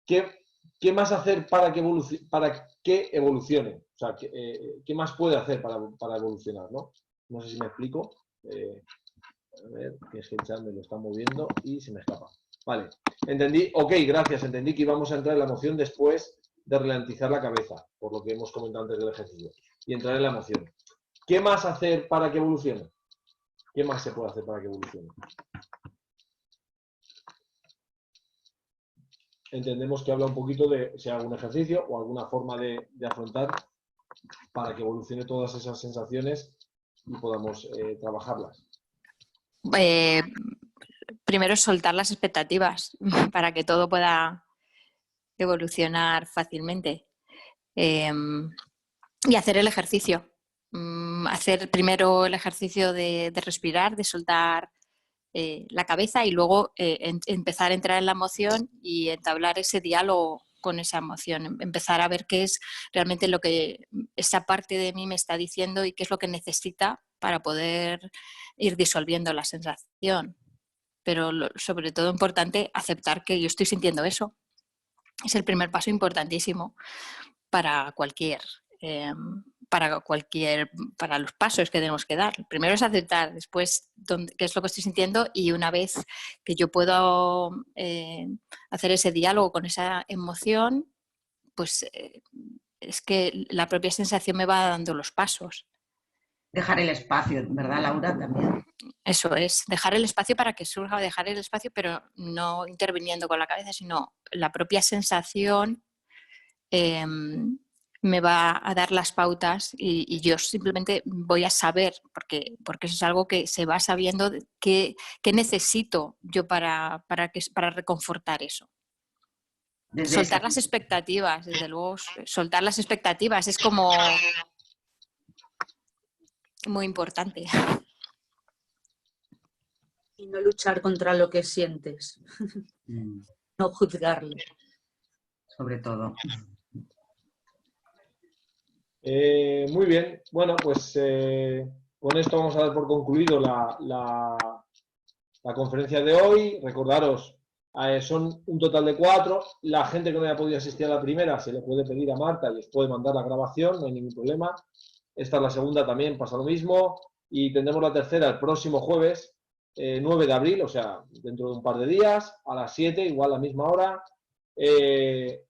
A: ¿Qué más hacer para que evolucione? O sea, ¿qué más puede hacer para evolucionar? No sé si me explico. A ver, que es que el chat me lo está moviendo y se me escapa. Vale, entendí. Ok, gracias. Entendí que íbamos a entrar en la emoción después de ralentizar la cabeza, por lo que hemos comentado antes del ejercicio, y entrar en la emoción. ¿Qué más hacer para que evolucione? ¿Qué más se puede hacer para que evolucione? Entendemos que habla un poquito de si hay algún ejercicio o alguna forma de afrontar para que evolucione todas esas sensaciones y podamos trabajarlas.
C: Primero soltar las expectativas para que todo pueda evolucionar fácilmente. Y hacer el ejercicio. Hacer primero el ejercicio de respirar, de soltar la cabeza y luego empezar a entrar en la emoción y entablar ese diálogo con esa emoción, empezar a ver qué es realmente lo que esa parte de mí me está diciendo y qué es lo que necesita para poder ir disolviendo la sensación. Pero sobre todo importante aceptar que yo estoy sintiendo eso. Es el primer paso importantísimo para para los pasos que tenemos que dar. Primero es aceptar, después qué es lo que estoy sintiendo y una vez que yo puedo hacer ese diálogo con esa emoción, pues es que la propia sensación me va dando los pasos.
D: Dejar el espacio, ¿verdad, Laura? También.
C: Eso es, dejar el espacio para que surja, dejar el espacio, pero no interviniendo con la cabeza, sino la propia sensación me va a dar las pautas y yo simplemente voy a saber, porque eso es algo que se va sabiendo, qué necesito yo para reconfortar eso. Soltar las expectativas, desde luego, soltar las expectativas es como muy importante.
B: Y no luchar contra lo que sientes, no juzgarlo.
D: Sobre todo.
A: Muy bien, bueno, pues con esto vamos a dar por concluido la conferencia de hoy. Recordaros, son un total de 4. La gente que no haya podido asistir a la primera se le puede pedir a Marta y os puede mandar la grabación, no hay ningún problema. Esta es la segunda, también pasa lo mismo. Y tendremos la tercera el próximo jueves, 9 de abril, o sea, dentro de un par de días, a las 7, igual a la misma hora.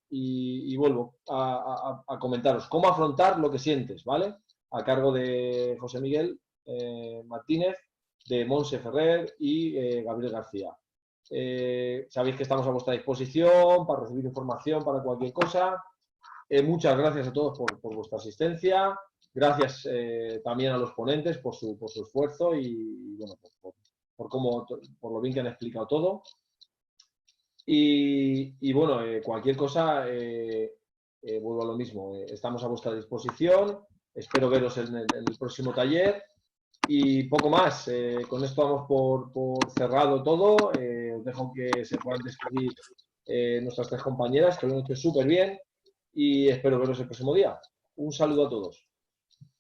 A: Y vuelvo a comentaros cómo afrontar lo que sientes, ¿vale? A cargo de José Miguel Martínez, de Monse Ferrer y Gabriel García. Sabéis que estamos a vuestra disposición para recibir información, para cualquier cosa. Muchas gracias a todos por vuestra asistencia. Gracias también a los ponentes por su esfuerzo y bueno, por lo bien que han explicado todo. Y bueno, cualquier cosa, vuelvo a lo mismo. Estamos a vuestra disposición. Espero veros en el próximo taller. Y poco más. Con esto vamos por cerrado todo. Os dejo que se puedan despedir nuestras 3 compañeras, que lo han hecho súper bien. Y espero veros el próximo día. Un saludo a todos.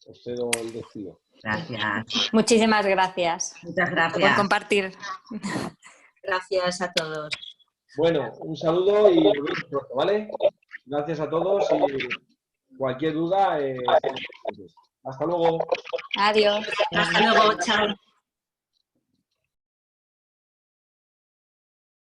A: Os cedo el despido.
D: Gracias.
C: Muchísimas gracias.
D: Muchas gracias.
C: Por compartir.
B: Gracias a todos.
A: Bueno, un saludo y nos vemos pronto, ¿vale? Gracias a todos y cualquier duda, hasta luego.
C: Adiós.
B: Hasta luego, chao.